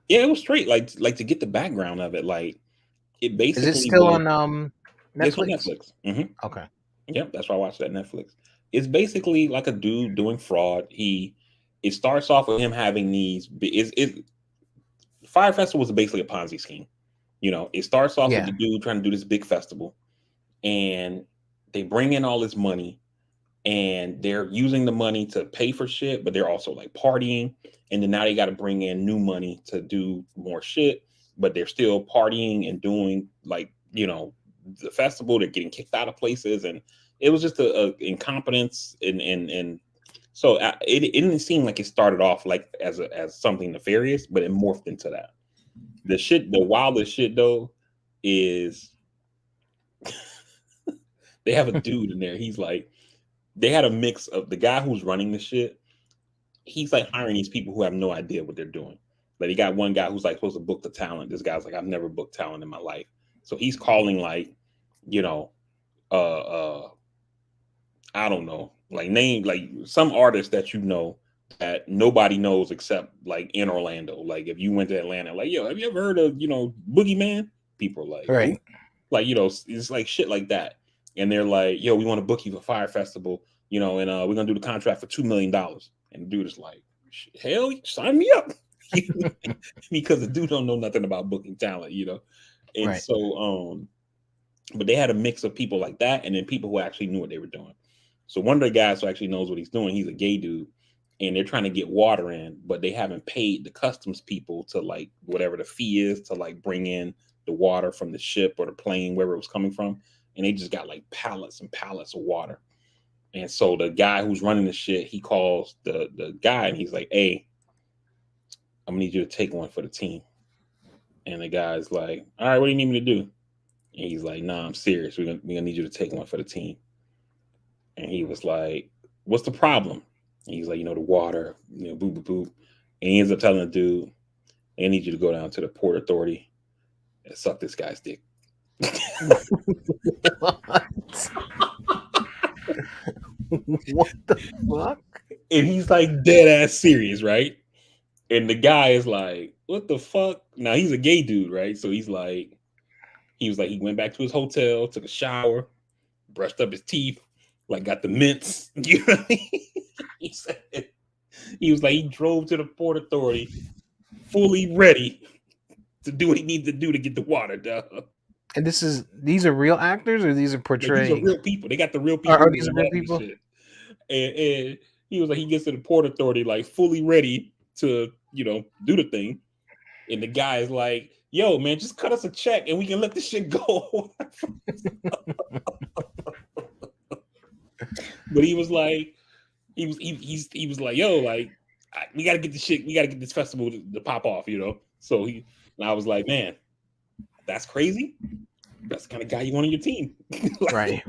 yeah, it was straight. Like to get the background of it, like it Is it basically still was. on It's on Netflix? Netflix. Okay. Yep, that's why I watched that Netflix. It's basically like a dude doing fraud. It starts off with him having these. Fire Festival was basically a Ponzi scheme. It starts off with Yeah. the dude trying to do this big festival, and they bring in all this money, and they're using the money to pay for shit, but they're also like partying, and then now they got to bring in new money to do more shit, but they're still partying and doing like the festival. They're getting kicked out of places, and it was just a incompetence, and so it didn't seem like it started off like as something nefarious, but it morphed into that. The wildest shit though is they have a dude in there. He's like, they had a mix of the guy who's running the shit. He's like hiring these people who have no idea what they're doing. Like, he got one guy who's like supposed to book the talent. This guy's like, I've never booked talent in my life. So he's calling like, you know, uh I don't know, like name like some artists that that nobody knows except like in Orlando. Like if you went to Atlanta, like, yo, have you ever heard of, Boogeyman? People are like, who? Right. Like, it's like shit like that. and they're like, "Yo, we want to book you for Fire Festival, and we're gonna do the contract for $2 million." And the dude is like, "Hell, sign me up," because the dude don't know nothing about booking talent. And Right. so, but they had a mix of people like that, and then people who actually knew what they were doing. So one of the guys who actually knows what he's doing, he's a gay dude, and they're trying to get water in, but they haven't paid the customs people to like whatever the fee is to like bring in the water from the ship or the plane, wherever it was coming from, and they just got like pallets and pallets of water. And so the guy who's running the shit, he calls the guy and he's like, "Hey, I'm gonna need you to take one for the team." And the guy's like, "All right, what do you need me to do?" And he's like, "Nah, I'm serious. We're gonna need you to take one for the team." And he was like, "What's the problem?" And he's like, "The water, boop, boop, boop." And he ends up telling the dude, "I need you to go down to the Port Authority and suck this guy's dick." What the fuck? And he's like dead ass serious, right? And the guy is like, "What the fuck?" Now he's a gay dude, right? So he went back to his hotel, took a shower, brushed up his teeth, like got the mints. You know what I mean? He said he was like he drove to the Port Authority fully ready to do what he needed to do to get the water, dog. And these are real actors, or these are Like these are portraying? real people. They got the real people Are who these really real have this people? shit. And he was like, he gets to the Port Authority like fully ready to, do the thing. And the guy is like, "Yo, man, just cut us a check and we can let this shit go." But he was like, he was like, "Yo, like, we gotta get this shit, we gotta get this festival to pop off." So and I was like, "Man, that's crazy. That's the kind of guy you want on your team." Like, Right.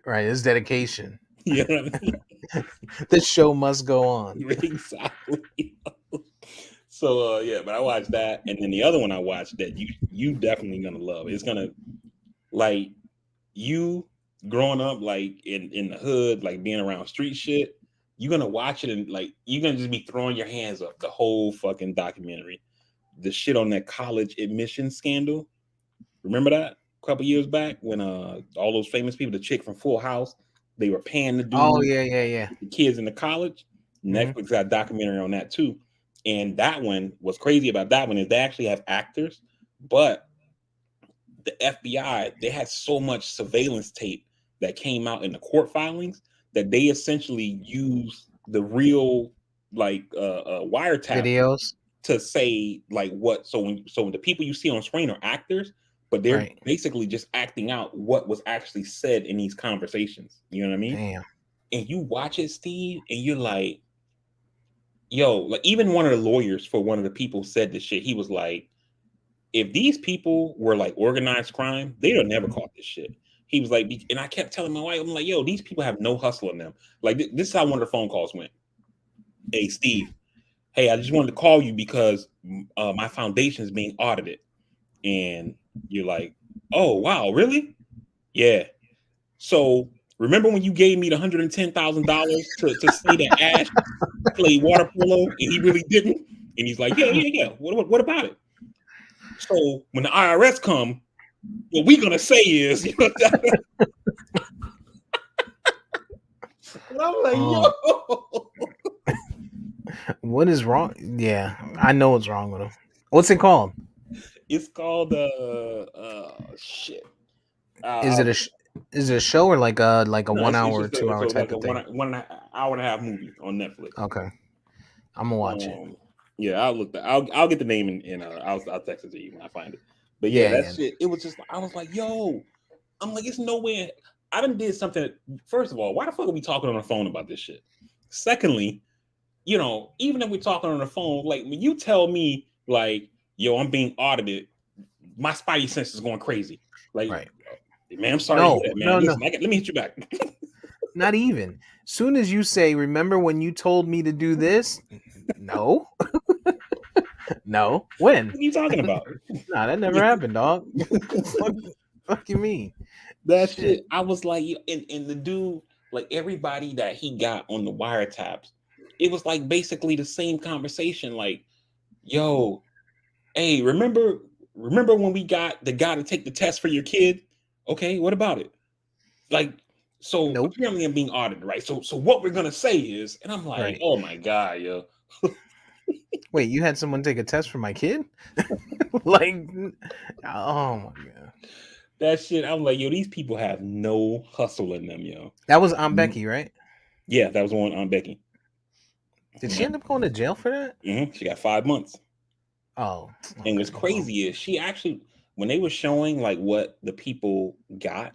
Right. It's dedication. you know what I mean? The show must go on. Exactly. So yeah, but I watched that, and then the other one I watched that you definitely gonna love. It's gonna like you growing up like in the hood, like being around street shit. You're gonna watch it and like you're gonna just be throwing your hands up the whole fucking documentary. The shit on that college admission scandal. Remember that a couple years back when all those famous people, the chick from Full House, they were paying the Oh dude yeah, yeah, yeah. the kids in the college. Hmm. Netflix got a documentary on that too. And that one, what's crazy about that one is they actually have actors, but the FBI, they had so much surveillance tape that came out in the court filings that they essentially used the real like wiretap Videos. to say like what so the people you see on screen are actors, but they're Right. basically just acting out what was actually said in these conversations. You know what I mean? Damn. And you watch it, Steve, and you're like, yo, like even one of the lawyers for one of the people said this shit. He was like, if these people were like organized crime, they'd have never caught this shit. He was like, and I kept telling my wife, I'm like, yo, these people have no hustle in them. Like this is how one of the phone calls went. "Hey, Steve, hey, I just wanted to call you because my foundation is being audited." And you're like, "Oh wow, really?" "Yeah. So remember when you gave me the $110,000 to say that Ash played water polo and he really didn't?" And he's like, "Yeah, yeah, yeah. What about it?" "So when the IRS come, what we gonna say is," and I'm like, Oh, "Yo." what is wrong? Yeah, I know what's wrong with him. What's it called? It's called shit. Is Uh, it a is it a show, or like a no, one it's hour or just two hour so type like a of thing? one and hour and a half movie on Netflix. Okay, I'm gonna watch it. Um, yeah, I'll look. I'll get the name and I'll text it to you when I find it. But yeah, Yeah, that yeah. shit. It was just I was like, yo, I'm like, it's no way. I done did something. First of all, why the fuck are we talking on the phone about this shit? Secondly, even if we're talking on the phone, like when you tell me like, yo, I'm being audited, my spidey sense is going crazy. Like, Right. man, I'm sorry to hear No, that, man. no, no. Listen, let me hit you back. What Not even. Soon as you say, "Remember when you told me to do this?" No, no. When? are you talking about? Nah, that never happened, dog. fuck, fuck you mean? That Shit. shit, I was like, and the dude, like everybody that he got on the wiretaps, it was like basically the same conversation. Like, yo, hey, remember when we got the guy to take the test for your kid? Okay, what about it? Like, so Nope. apparently I'm being audited, right? So what we're gonna say is, and I'm like, Right. oh my god, yo, Wait, you had someone take a test for my kid? Like, oh my god. that shit. I'm like, yo, these people have no hustle in them, yo. That was Aunt Mhm. Becky, right? Yeah, that was on Becky. Did she Yeah. end up going to jail for that? She got 5 months. Oh, And what's okay. Well, crazy is she actually, when they were showing like what the people got,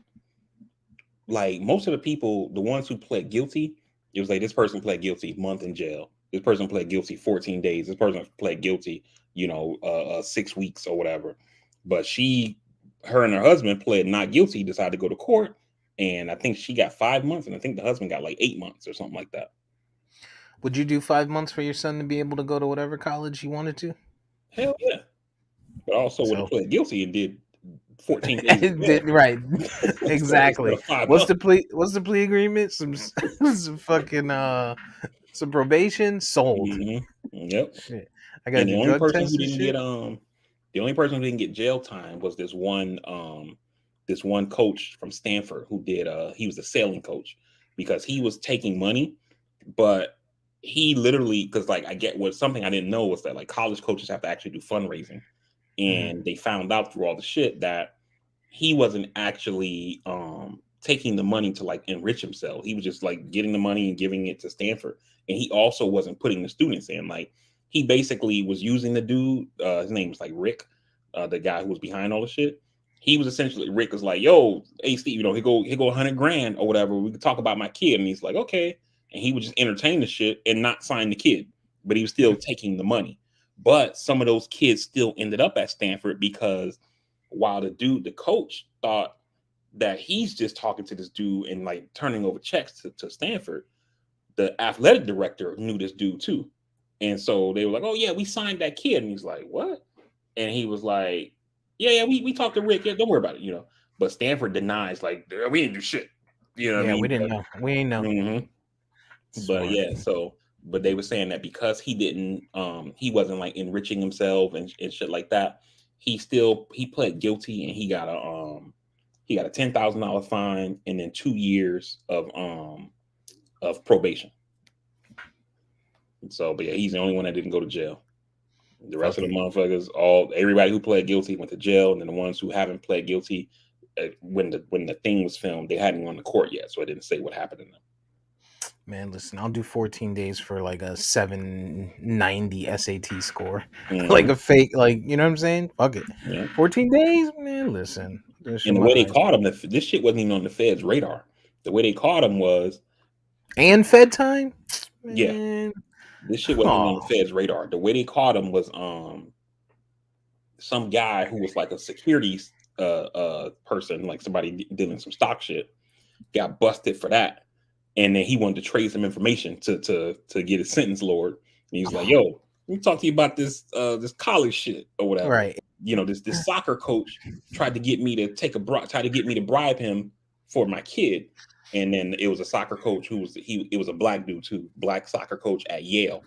like most of the people, the ones who pled guilty, it was like this person pled guilty, month in jail. This person pled guilty, 14 days. This person pled guilty, 6 weeks or whatever. But her and her husband pled not guilty, decided to go to court, and I think she got 5 months, and I think the husband got like 8 months or something like that. would you do 5 months for your son to be able to go to whatever college he wanted to? Hell yeah! But I also would have So, pled guilty and did 14 days in jail. right, So instead exactly. of five What's months. the plea? What's the plea agreement? Some fucking some probation. Sold. Yep. Shit. I gotta And do drug tests and shit. the only person who didn't get jail time was this one coach from Stanford who did he was a sailing coach because he was taking money, but he literally, because like I get what something I didn't know was that like college coaches have to actually do fundraising, Mhm. and they found out through all the shit that he wasn't actually taking the money to like enrich himself. He was just like getting the money and giving it to Stanford. And he also wasn't putting the students in. Like he basically was using the dude, his name was like Rick, the guy who was behind all the shit. He was essentially Rick was like, yo, hey Steve, he go 100 grand or whatever. We could talk about my kid. And he's like, okay. And he would just entertain the shit and not sign the kid. But he was still taking the money. But some of those kids still ended up at Stanford because while the coach thought that he's just talking to this dude and like turning over checks to Stanford, the athletic director knew this dude too. And so they were like, oh yeah, we signed that kid. And he's like, what? And he was like, yeah, we talked to Rick. Yeah, don't worry about it, But Stanford denies, like, we didn't do shit. You know what I Yeah, we mean? didn't know. We ain't know. But Smart. yeah, but they were saying that because he wasn't like enriching himself and shit like that, he pled guilty and he got a $10,000 fine and then 2 years of probation. And so, but yeah, he's the only one that didn't go to jail. The rest Fuck of the it. motherfuckers, everybody who pled guilty went to jail, and then the ones who haven't pled guilty, when the thing was filmed, they hadn't gone to court yet, so it didn't say what happened to them. Man, listen, I'll do 14 days for like a 790 SAT score. Like Hmm. a fake, like, you know what I'm saying? Fuck it. Yeah. 14 days? Man, listen. This for And the my way they high caught school. him, this shit wasn't even on the Fed's radar. The way they caught him was, And Fed time? yeah, Man. this shit wasn't even Oh, on the Fed's radar. The way they caught him was some guy who was like a securities person, like somebody dealing some stock shit, got busted for that. And then he wanted to trade some information to get his sentence lowered. And he was like, "Yo, let me talk to you about this college shit or whatever." right. This soccer coach tried to get me to try to get me to bribe him for my kid. And then it was a soccer coach who was it was a black dude too, black soccer coach at Yale.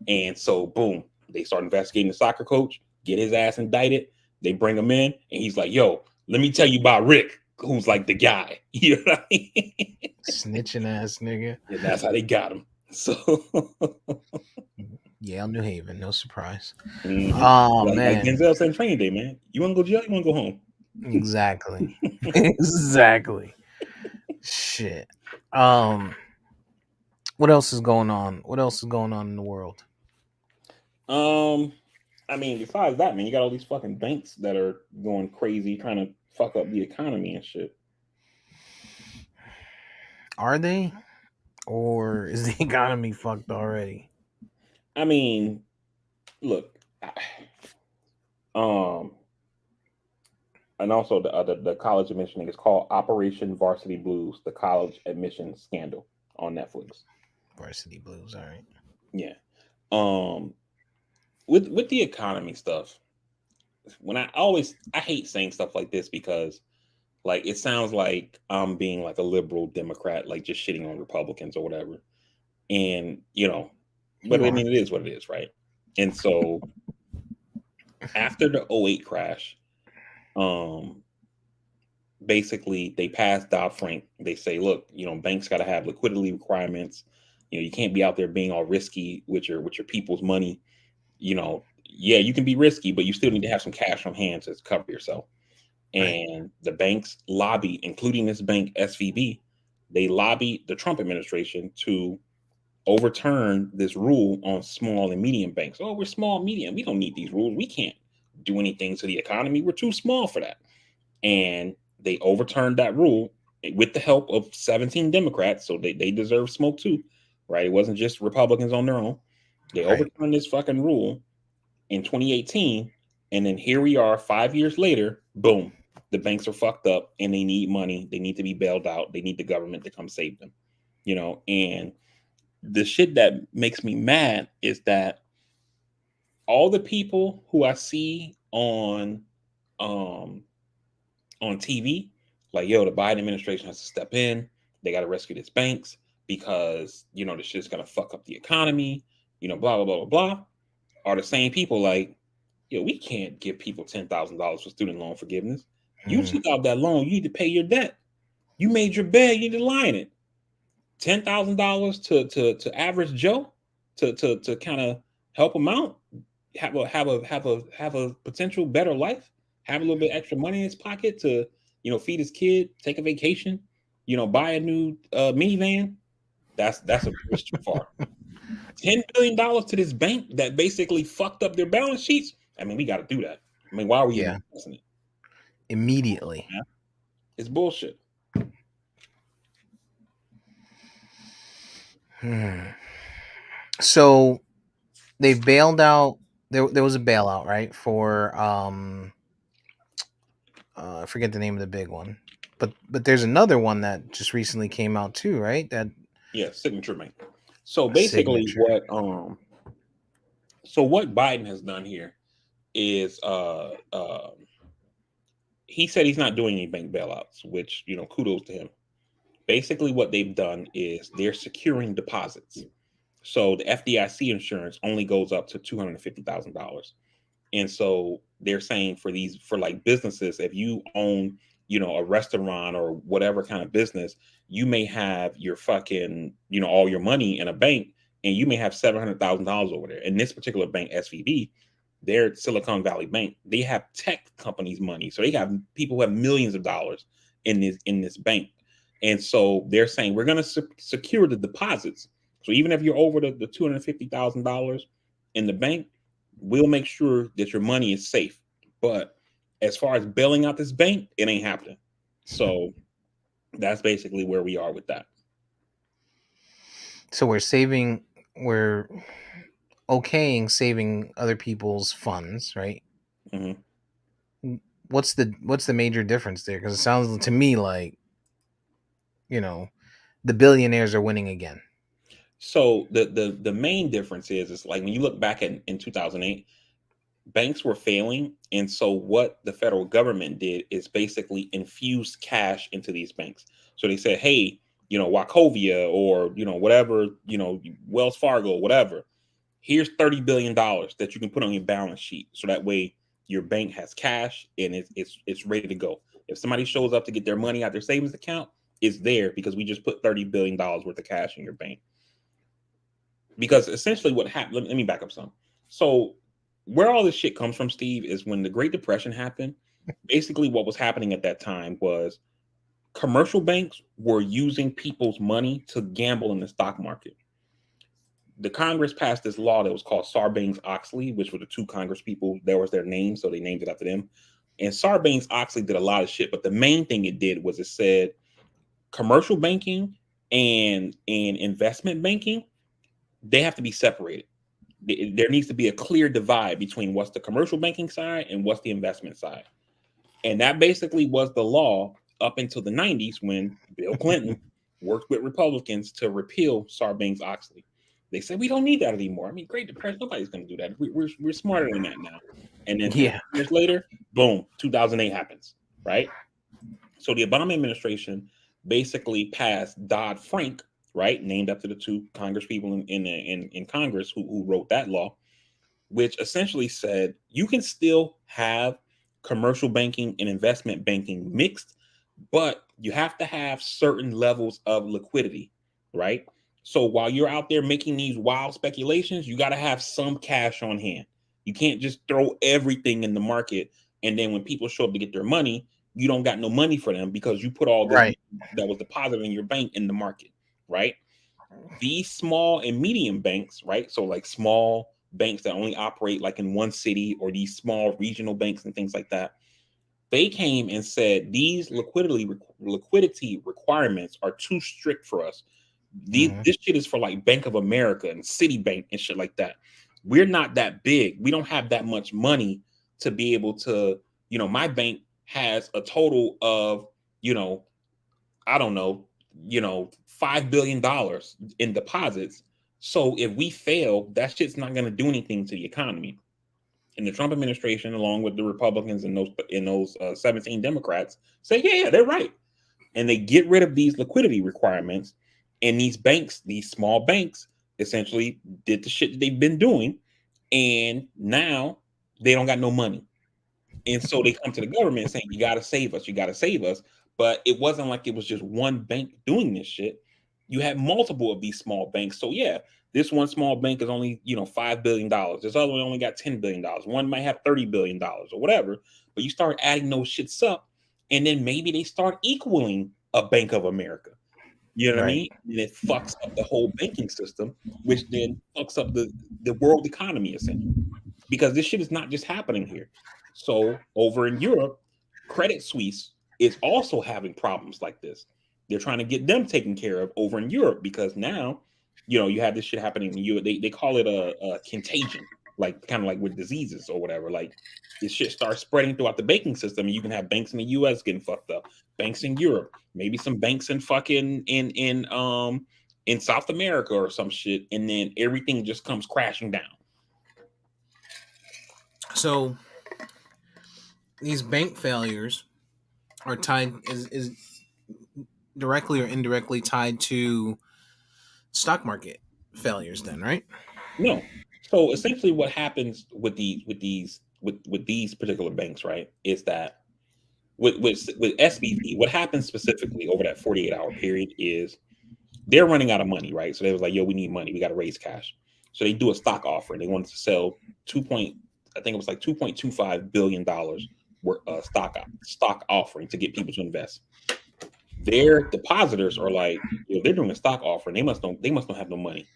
And so boom, they start investigating the soccer coach, get his ass indicted. They bring him in, and he's like, "Yo, let me tell you about Rick, who's like the guy." You know what I mean? Snitching ass nigga. And that's how they got him. So, Yale, New Haven. No surprise. mhm. Oh, like man. Denzel said in Training Day, man. You want to go jail? You want to go home? Exactly. Exactly. Shit. Um, what else is going on? What else is going on in the world? um, I mean, besides that, man, you got all these fucking banks that are going crazy trying to fuck up the economy and shit. Are they? Or is the economy fucked already? I mean, look, um, and also the college admission thing is called Operation Varsity Blues, the college admission scandal on Netflix. Varsity Blues, all right. Yeah. Um, with the economy stuff, when I hate saying stuff like this because like it sounds like I'm being like a liberal Democrat, like just shitting on Republicans or whatever. And but You I are. mean it is what it is, right? And so after the '08 crash, um basically they passed Dodd-Frank. They say, look, banks got to have liquidity requirements. You can't be out there being all risky with your people's money. Yeah, you can be risky, but you still need to have some cash on hand to cover yourself. Right. And the banks lobbied, including this bank SVB, they lobbied the Trump administration to overturn this rule on small and medium banks. Oh, we're small, medium. We don't need these rules. We can't do anything to the economy. We're too small for that. And they overturned that rule with the help of 17 Democrats. So they deserve smoke too, right? It wasn't just Republicans on their own. They Right. overturned this fucking rule in 2018. And then here we are 5 years later, boom, the banks are fucked up and they need money. They need to be bailed out. They need the government to come save them, and the shit that makes me mad is that all the people who I see um on TV, like, yo, the Biden administration has to step in. They got to rescue these banks because this shit's gonna fuck up the economy. Blah blah blah blah blah. Are the same people like, yo, we can't give people $10,000 for student loan forgiveness. You Mm. took out that loan, you need to pay your debt. You made your bed, you need to lie in it. $10,000 to average Joe to kind of help him out, have a potential better life, have a little bit extra money in his pocket to feed his kid, take a vacation, buy a new minivan. That's a bridge too far. $10 billion to this bank that basically fucked up their balance sheets. I mean, we got to do that. I mean, why are we even Yeah. discussing it? Immediately. Yeah, it's bullshit. Hmm. So they've bailed out. There was a bailout, right? For I forget the name of the big one, but there's another one that just recently came out too, right? That Yeah, signature bank. So basically, signature. what Biden has done here is he said he's not doing any bank bailouts, which kudos to him. Basically, what they've done is they're securing deposits. So the FDIC insurance only goes up to $250,000. And so they're saying for like businesses, if you own, a restaurant or whatever kind of business, you may have your fucking, all your money in a bank and you may have $700,000 over there. In this particular bank, SVB, they're Silicon Valley Bank. They have tech companies' money. So they got people who have millions of dollars in this bank. And so they're saying we're going to secure the deposits. So even if you're over the $250,000 in the bank, we'll make sure that your money is safe. But as far as bailing out this bank, it ain't happening. So that's basically where we are with that. So we're okaying saving other people's funds, right? Mhm. What's the major difference there? Because it sounds to me like you know the billionaires are winning again. So the main difference is like when you look back in 2008, banks were failing, and so what the federal government did is basically infuse cash into these banks. So they said, hey, Wachovia or whatever, Wells Fargo, whatever, here's $30 billion that you can put on your balance sheet, so that way your bank has cash and it's ready to go. If somebody shows up to get their money out their savings account, it's there because we just put $30 billion worth of cash in your bank. Because essentially what happened, let me back up some. So where all this shit comes from, Steve, is when the Great Depression happened, basically what was happening at that time was commercial banks were using people's money to gamble in the stock market. The Congress passed this law that was called Sarbanes-Oxley, which were the two Congress people. There was their name, so they named it after them. And Sarbanes-Oxley did a lot of shit, but the main thing it did was it said commercial banking and investment banking, they have to be separated. There needs to be a clear divide between what's the commercial banking side and what's the investment side. And that basically was the law up until the 90s when Bill Clinton worked with Republicans to repeal Sarbanes-Oxley. They said, we don't need that anymore. I mean, Great Depression, nobody's going to do that. We're smarter than that now. And then 15 Yeah. years later, boom, 2008 happens, right? So the Obama administration basically passed Dodd-Frank, right, named after the two Congress people in Congress who wrote that law, which essentially said you can still have commercial banking and investment banking mixed, but you have to have certain levels of liquidity, right? So while you're out there making these wild speculations, you got to have some cash on hand. You can't just throw everything in the market, and then when people show up to get their money, you don't got no money for them because you put all this Right. that was deposited in your bank in the market, right? These small and medium banks, right? So like small banks that only operate like in one city, or these small regional banks and things like that, they came and said these liquidity requirements are too strict for us. Hmm. This shit is for like Bank of America and Citibank and shit like that. We're not that big. We don't have that much money to be able to, my bank has a total of, you know, I don't know, $5 billion in deposits. So if we fail, that shit's not going to do anything to the economy. And the Trump administration, along with the Republicans and those 17 Democrats, say, yeah, they're right, and they get rid of these liquidity requirements. And these banks, these small banks, essentially did the shit that they've been doing, and now they don't got no money. And so they come to the government saying, you got to save us, you got to save us. But it wasn't like it was just one bank doing this shit. You had multiple of these small banks. So yeah, this one small bank is only, $5 billion. This other one only got $10 billion. One might have $30 billion or whatever. But you start adding those shits up, and then maybe they start equaling a Bank of America. You know what I Right. mean? And it fucks up the whole banking system, which then fucks up the world economy essentially, because this shit is not just happening here. So over in Europe, Credit Suisse is also having problems like this. They're trying to get them taken care of over in Europe, because now, you have this shit happening in Europe. They call it a contagion, like kind of like with diseases or whatever. Like this shit starts spreading throughout the banking system, and you can have banks in the US getting fucked up, banks in Europe, maybe some banks in fucking in South America or some shit, and then everything just comes crashing down. So these bank failures are tied is directly or indirectly tied to stock market failures. Then, right? No. So essentially, what happens with these particular banks, right, is that with SVB, what happens specifically over that 48-hour period is they're running out of money, right? So they was like, "Yo, we need money. We got to raise cash." So they do a stock offering. They wanted to sell I think it was like $2.25 billion worth stock offering to get people to invest. Their depositors are like, they're doing a stock offering. They must don't have no money.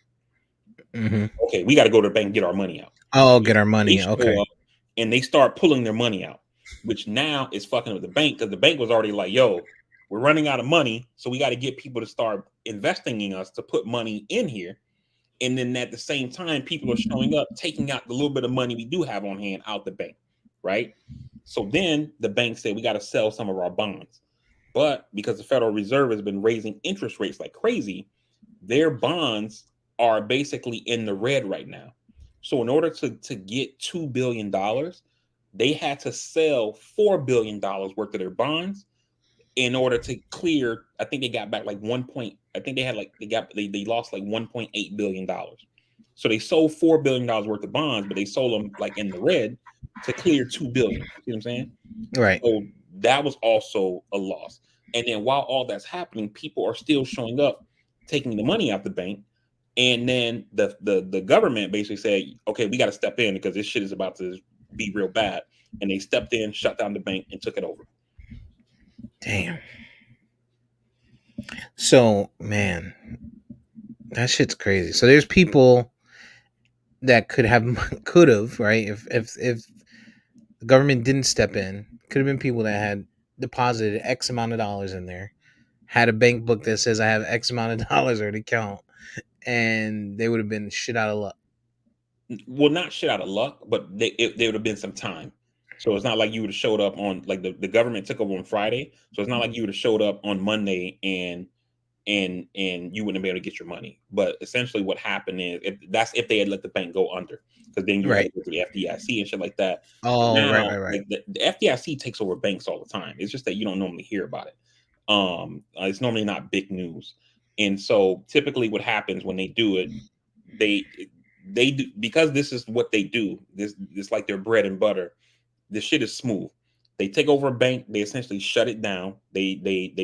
Hmm. Okay, we got to go to the bank and get our money out. Oh, So get our they money. show Okay. up and they start pulling their money out, which now is fucking with the bank, because the bank was already like, yo, we're running out of money. So we got to get people to start investing in us to put money in here. And then at the same time, people are showing up, taking out the little bit of money we do have on hand out the bank, right? So then the bank said, we got to sell some of our bonds. But because the Federal Reserve has been raising interest rates like crazy, their bonds are basically in the red right now. So in order to get $2 billion, they had to sell $4 billion worth of their bonds in order to clear. I think they got back like one point. I think they had like they lost like $1.8 billion. So they sold $4 billion worth of bonds, but they sold them like in the red to clear 2 billion. You see what I'm saying? Right. So that was also a loss. And then while all that's happening, people are still showing up, taking the money out the bank. And then the government basically said, okay, we got to step in because this shit is about to be real bad. And they stepped in, shut down the bank, and took it over. Damn. So, man, that shit's crazy. So there's people that could have, right? If the government didn't step in, could have been people that had deposited X amount of dollars in there, had a bank book that says I have X amount of dollars or an account, and they would have been shit out of luck. Well, not shit out of luck, but there would have been some time. So it's not like you would have showed up on, like, the government took over on Friday. So it's not like you would have showed up on Monday and you wouldn't be able to get your money. But essentially, what happened is, if they had let the bank go under, because then you got to Right. go to the FDIC and shit like that. But Oh, right, now, right, right. like the FDIC takes over banks all the time. It's just that you don't normally hear about it. It's normally not big news, and so typically, what happens when they do it, they they do, because this is what they do. This like their bread and butter. This shit is smooth. They take over a bank. They essentially shut it down. They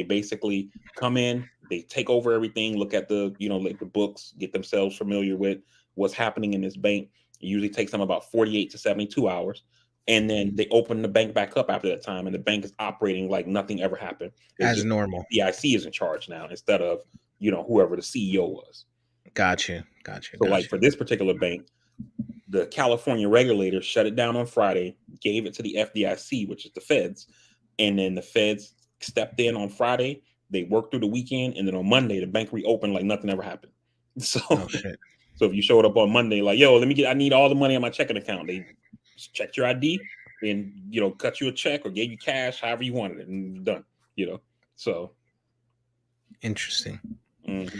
basically come in. They take over everything. Look at the like the books. Get themselves familiar with what's happening in this bank. It usually takes them about 48 to 72 hours, and then they open the bank back up after that time, and the bank is operating like nothing ever happened. It's As just normal. FDIC is in charge now instead of whoever the CEO was. Gotcha. Gotcha. So like Gotcha. for this particular bank, the California regulator shut it down on Friday, gave it to the FDIC, which is the feds, and then the feds stepped in on Friday. They worked through the weekend, and then on Monday the bank reopened like nothing ever happened. So, Oh shit. so if you showed up on Monday like, yo, I need all the money on my checking account. They checked your ID, and cut you a check or gave you cash, however you wanted it, and you're done. You know, so Interesting. mhm.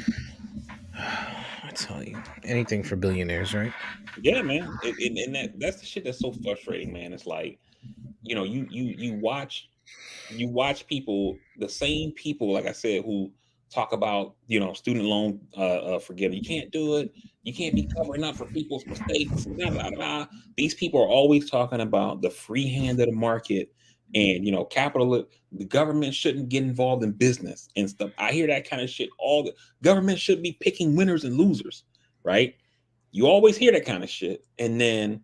I tell you, anything for billionaires, right? Yeah, man, and that's the shit that's so frustrating, man. It's like you watch people, the same people, like I said, who talk about student loan forgiveness. You can't do it. You can't be covering up for people's mistakes. And da, da, da, da. These people are always talking about the free hand of the market and capital. The government shouldn't get involved in business and stuff. I hear that kind of shit. All the government should be picking winners and losers, right? You always hear that kind of shit, and then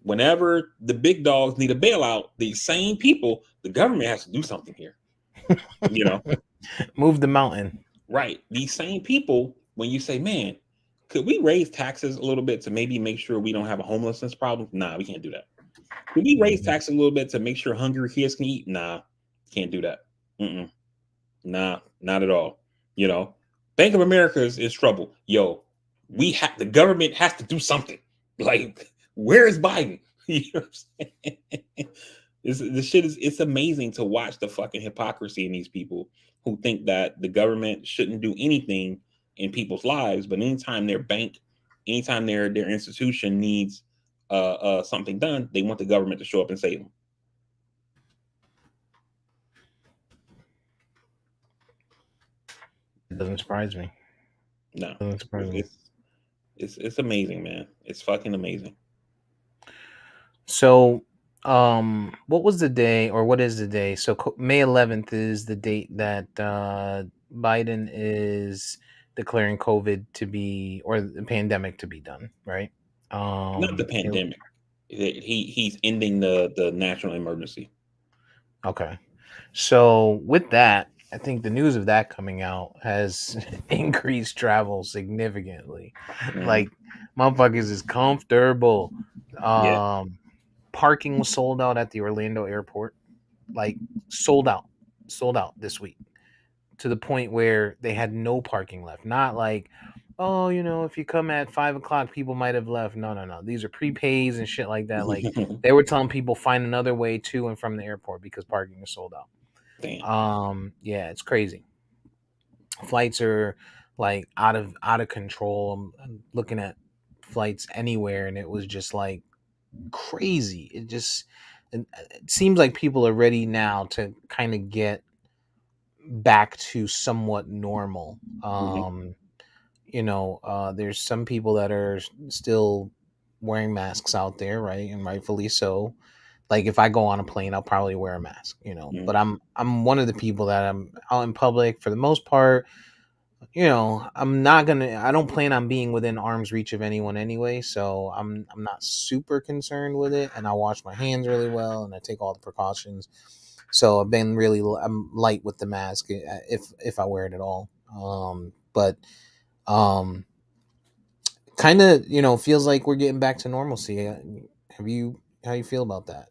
whenever the big dogs need a bailout, these same people, the government has to do something here. You know, Move the mountain. right? These same people, when you say, "Man, could we raise taxes a little bit to maybe make sure we don't have a homelessness problem?" Nah, we can't do that. Could we raise Mhm. taxes a little bit to make sure hungry kids can eat? Nah, can't do that. Mm-mm. Nah, not at all. You know, Bank of America is in trouble. Yo, the government has to do something. Like, where is Biden? You know what I'm saying? The shit is it's amazing to watch the fucking hypocrisy in these people who think that the government shouldn't do anything in people's lives, but anytime their bank, anytime their institution needs something done, they want the government to show up and save them. It doesn't surprise me. No, Doesn't surprise it's me. it's it's amazing, man. It's fucking amazing. So, what was the day, or what is the day? So, May 11th is the date that Biden is declaring COVID to be, or the pandemic to be done, right? Not the It- pandemic. He's ending the national emergency. okay. So, with that, I think the news of that coming out has increased travel significantly. Mhm. Like, motherfuckers is comfortable. Yeah. Um, Parking was sold out at the Orlando airport, like sold out this week, to the point where they had no parking left. Not like, oh, if you come at 5 o'clock, people might have left. No, no, no. These are prepays and shit like that. Like, they were telling people find another way to and from the airport because parking is sold out. Damn. Yeah, it's crazy. Flights are like out of control. I'm looking at flights anywhere, and it was just like crazy. It seems like people are ready now to kind of get back to somewhat normal. Hmm. There's some people that are still wearing masks out there, right? And rightfully so. Like, if I go on a plane, I'll probably wear a mask, Hmm. but I'm one of the people that I'm out in public for the most part. I don't plan on being within arm's reach of anyone anyway, so I'm not super concerned with it, and I wash my hands really well, and I take all the precautions. So I'm light with the mask, if I wear it at all. But um kind of, feels like we're getting back to normalcy. Have you How you feel about that?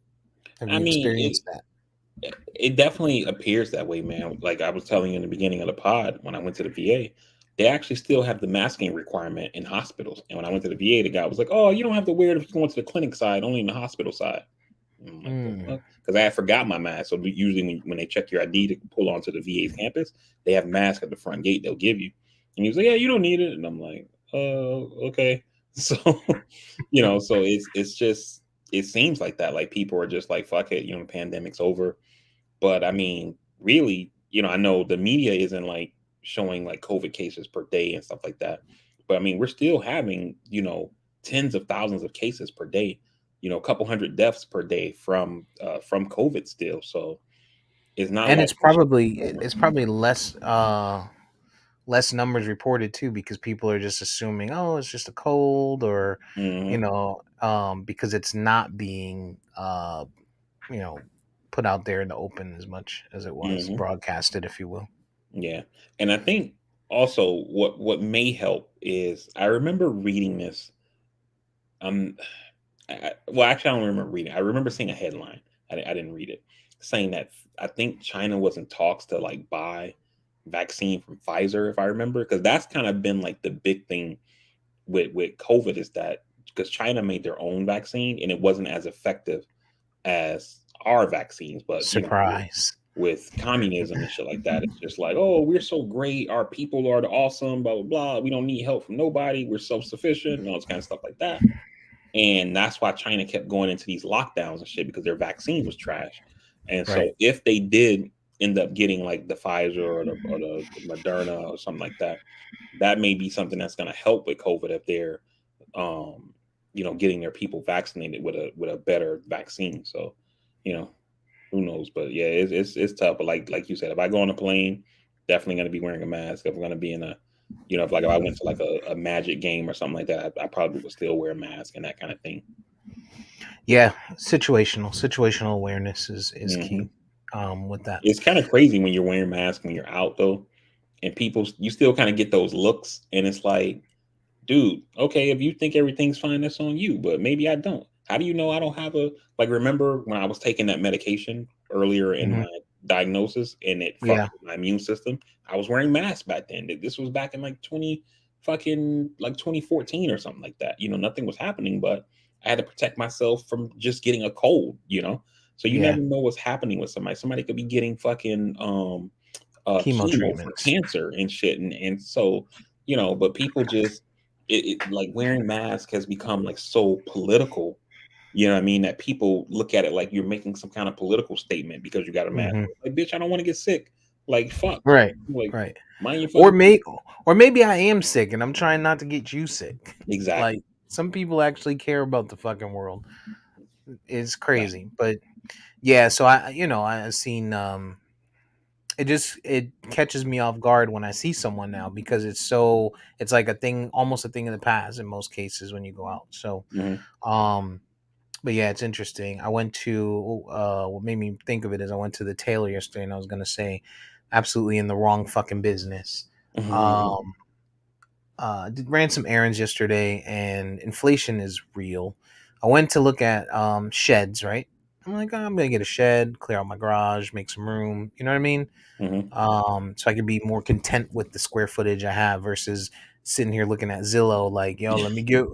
Have I you mean, it experienced that? it definitely appears that way, man. Like I was telling you in the beginning of the pod, when I went to the VA, they actually still have the masking requirement in hospitals. And when I went to the VA, the guy was like, "Oh, you don't have to wear it if you go to the clinic side, only in the hospital side." And I'm like, "The Mm. fuck?" Because I had forgot my mask. So usually when they check your ID to pull onto the VA's campus, they have masks at the front gate they'll give you. And he was like, "Yeah, you don't need it." And I'm like, "Oh, okay." So, so it's just it seems like that. Like people are just like, "Fuck it," the pandemic's over. But I mean, really, I know the media isn't like showing like COVID cases per day and stuff like that. But I mean, we're still having, tens of thousands of cases per day, a couple hundred deaths per day from COVID still. So it's not And like it's over. it's probably less numbers reported too, because people are just assuming, oh, it's just a cold, or Hmm. because it's not being you know put out there in the open as much as it was Hmm. broadcasted, if you will. Yeah, and I think also what may help is I remember reading this. Um, well, actually, I don't remember reading. I remember seeing a headline. I didn't read it, saying that I think China was in talks to like buy vaccine from Pfizer, if I remember, because that's kind of been like the big thing with COVID is that because China made their own vaccine and it wasn't as effective as our vaccines, but Surprise. with communism and shit like that, it's just like, oh, we're so great, our people are the awesome, blah blah blah. We don't need help from nobody. We're self sufficient and all this kind of stuff like that. And that's why China kept going into these lockdowns and shit because their vaccine was trash. And so Right. if they did end up getting like the Pfizer or the Moderna or something like that, that may be something that's going to help with COVID if they're, um, getting their people vaccinated with a better vaccine. So, you know, who knows? But yeah, it's tough. But like you said, if I go on a plane, definitely going to be wearing a mask. If I'm going to be in a, if I went to like a Magic game or something like that, I probably would still wear a mask and that kind of thing. Yeah, situational awareness is Hmm. key with that. It's kind of crazy when you're wearing masks when you're out though, and people you still kind of get those looks, and it's like, dude, okay, if you think everything's fine, that's on you, but maybe I don't. How do you know I don't have a like? Remember when I was taking that medication earlier in Hmm. my diagnosis, and it fucked Yeah. with my immune system? I was wearing masks back then. This was back in like 2014 or something like that. Nothing was happening, but I had to protect myself from just getting a cold. So you never Yeah. know what's happening with somebody. Somebody could be getting fucking Chemo chemo for treatments. cancer and shit, and so but people just like wearing masks has become like so political. You know what I mean? That people look at it like you're making some kind of political statement because you got a mask. Hmm. Like, bitch, I don't want to get sick. Like, fuck. Right. Like, Right. mind your Or fucking may or maybe I am sick and I'm trying not to get you sick. exactly. Like, some people actually care about the fucking world. It's Exactly. crazy. But yeah, so I seen it catches me off guard when I see someone now, because it's like a thing, almost a thing of the past in most cases when you go out. So Hmm. um but yeah, it's interesting. I went to what made me think of it is I went to the tailor yesterday, and I was gonna say absolutely in the wrong fucking business. Um ran some errands yesterday, and inflation is real. I went to look at sheds, right? I'm like, "Oh, I'm gonna get a shed, clear out my garage, make some room, you know what I mean? Hmm. So I can be more content with the square footage I have versus sitting here looking at Zillow like, yo, let me get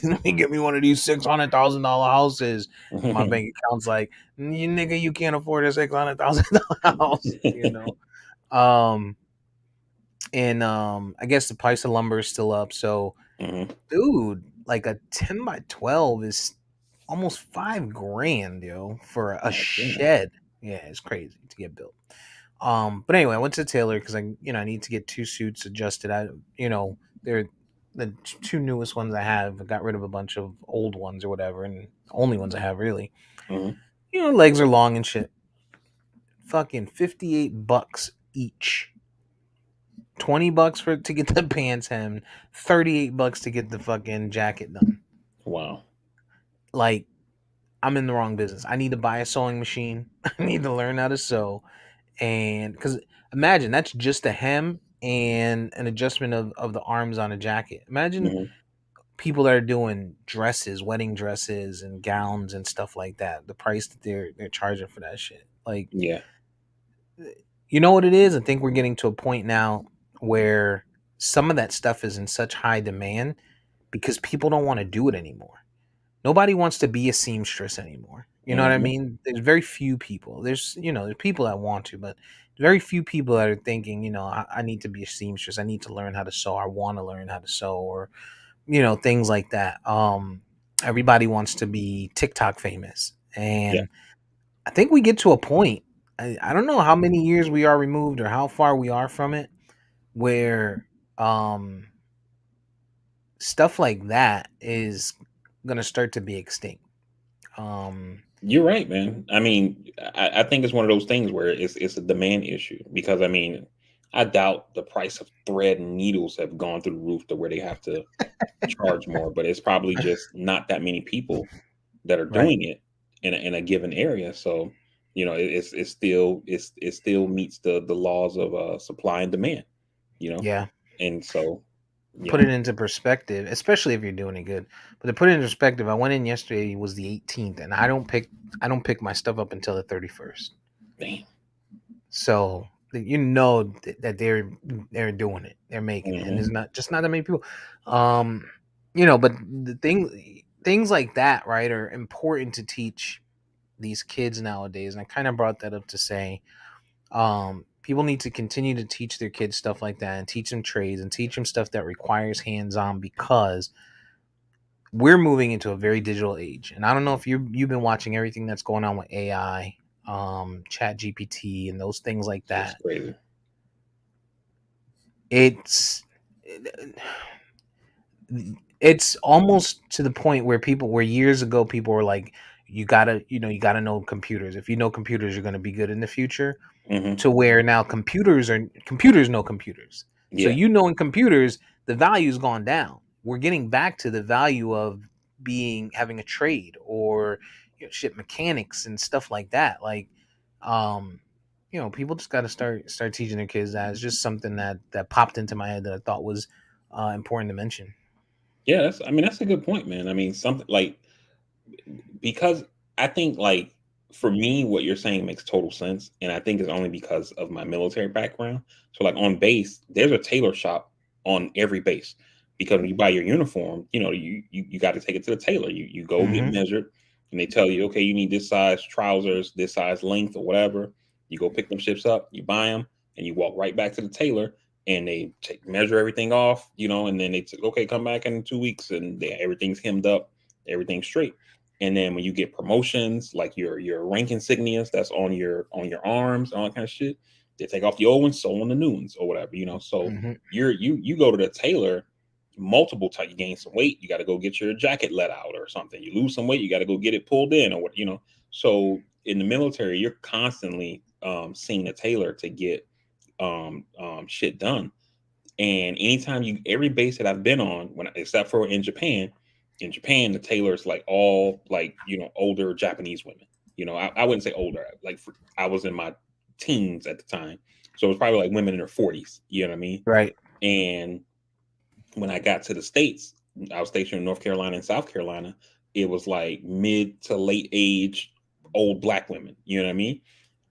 let me get me one of these $600,000 houses. And my bank account's like, you nigga, you can't afford a $600,000 house, you know. Um and I guess the price of lumber is still up. So Hmm. dude, like a 10 by 12 is almost 5 grand, yo, for a God damn. shed. Yeah, it's crazy to get built. But anyway, I went to Taylor because I need to get two suits adjusted. They're the two newest ones I have. I got rid of a bunch of old ones or whatever, and the only ones I have really. Hmm. Legs are long and shit. Fucking $58 each. $20 for to get the pants hemmed. $38 to get the fucking jacket done. Wow. Like, I'm in the wrong business. I need to buy a sewing machine. I need to learn how to sew. And because imagine that's just a hem and an adjustment of the arms on a jacket. Imagine Hmm. people that are doing dresses, wedding dresses and gowns and stuff like that. The price that they're charging for that shit. Like, Yeah. you know what it is? I think we're getting to a point now where some of that stuff is in such high demand because people don't want to do it anymore. Nobody wants to be a seamstress anymore. You know what I Hmm. mean? There's very few people. There's people that want to, but very few people that are thinking, I need to be a seamstress. I need to learn how to sew. I want to learn how to sew, or, things like that. Everybody wants to be TikTok famous. Yeah. And I think we get to a point, I don't know how many years we are removed or how far we are from it, where um, stuff like that is going to start to be extinct. You're right, man. I mean, I think it's one of those things where it's a demand issue because I mean, I doubt the price of thread and needles have gone through the roof to where they have to charge more, but it's probably just not that many people that are Right. doing it in a given area. So, it still meets the laws of supply and demand, you know. Yeah. And so, you Put know, it into perspective, especially if you're doing it good. But to put it in perspective, I went in yesterday was the 18th, and I don't pick my stuff up until the 31st. damn. So that they're doing it, they're making it, and Hmm. there's not that many people. Um, but the things like that, right, are important to teach these kids nowadays. And I kind of brought that up to say, people need to continue to teach their kids stuff like that and teach them trades and teach them stuff that requires hands-on, because we're moving into a very digital age. And I don't know if you've been watching everything that's going on with AI, chat GPT and those things like Shit's that. crazy. it's it's almost to the point where years ago people were like, you gotta know computers. If you know computers, you're going to be good in the future. Hmm. To where now computers know computers. So Yeah. knowing computers, the value's gone down. We're getting back to the value of being having a trade, or shit, mechanics and stuff like that. Like, um, people just got to start teaching their kids that. It's just something that popped into my head that I thought was important to mention. Yeah, I mean, that's a good point, man. I mean, something like because I think like for me, what you're saying makes total sense, and I think it's only because of my military background. So like on base, there's a tailor shop on every base because when you buy your uniform, you got to take it to the tailor. You go get Hmm. measured, and they tell you, okay, you need this size trousers, this size length, or whatever. You go pick them ships up, you buy them, and you walk right back to the tailor, and they measure everything off, and then they say, okay, come back in 2 weeks, and everything's hemmed up, everything's straight. And then when you get promotions, like your rank insignias that's on your arms, all that kind of shit, they take off the old ones, sew on the new ones or whatever. So Hmm. you go to the tailor multiple times. You gain some weight, you got to go get your jacket let out or something. You lose some weight, you got to go get it pulled in or what. So in the military, you're constantly seeing a tailor to get shit done. And every base that I've been on, except for in Japan, the tailors like all like older Japanese women. I wouldn't say older, like I was in my teens at the time, so it was probably like women in their 40s. You know what I mean? Right. And when I got to the states, I was stationed in North Carolina and South Carolina. It was like mid to late age old black women. You know what I mean?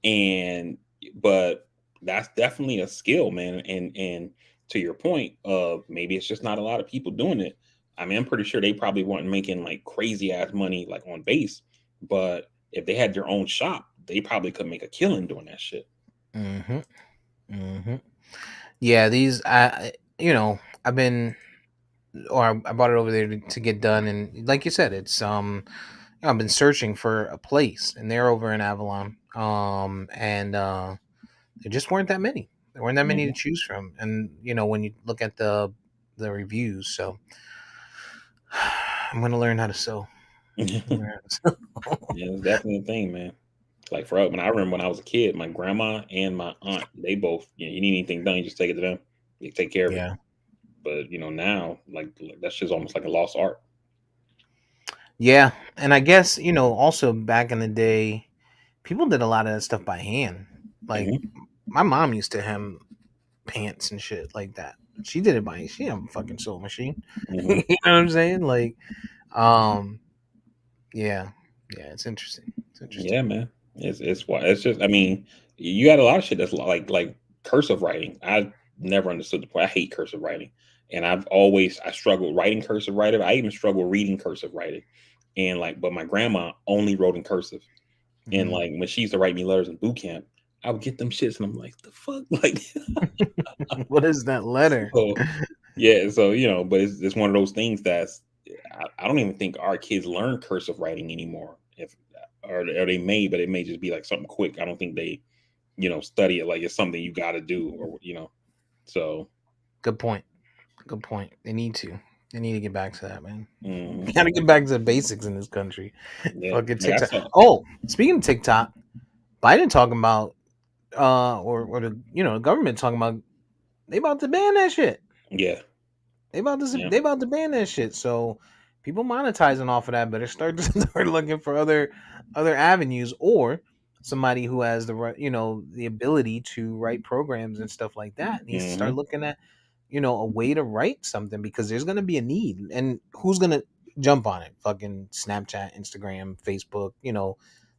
And but that's definitely a skill, man. And to your point of maybe it's just not a lot of people doing it. I mean, I'm pretty sure they probably weren't making like crazy ass money like on base, but if they had their own shop, they probably could make a killing doing that shit. Hmm. Hmm. Yeah, these I've been, or I brought it over there to get done, and like you said, I've been searching for a place, and they're over in Avalon. And there just weren't that many. There weren't that many to Mhm. choose from, and when you look at the reviews. So I'm gonna learn how to sew. I'm gonna learn how to sew. Yeah, it's definitely a thing, man. Like for when I remember when I was a kid, my grandma and my aunt, they both, you need anything done, you just take it to them. They take care of it. Yeah, But now, like that's just almost like a lost art. yeah, and I guess also back in the day, people did a lot of that stuff by hand. Like, Hmm. my mom used to hem pants and shit like that. She did it by she had a fucking sewing machine. You Hmm. know what I'm saying? Like, um, yeah, yeah, it's interesting. It's interesting. Yeah, man. It's just I mean, you got a lot of shit that's like cursive writing. I never understood the point. I hate cursive writing, and I struggled writing cursive writing. I even struggle reading cursive writing, and like, but my grandma only wrote in cursive, and Mhm. like when she used to write me letters in boot camp, I would get them shits, and I'm like, the fuck, like, What is that letter? so yeah, so but it's one of those things I don't even think our kids learn cursive writing anymore. If or they may, but it may just be like something quick. I don't think they study it like it's something you got to do or. So Good point. Good point. They need to. They need to get back to that, man. Hmm. We gotta get back to the basics in this country. Yeah, Fucking like I TikTok. saw. Oh, speaking of TikTok, Biden talking about or the the government talking about they about to ban that shit. Yeah, yeah. They about to ban that shit. So people monetizing off of that better start to start looking for other avenues or somebody who has the right the ability to write programs and stuff like that needs to start Hmm. looking at a way to write something because there's going to be a need and who's going to jump on it? Fucking Snapchat, Instagram, Facebook,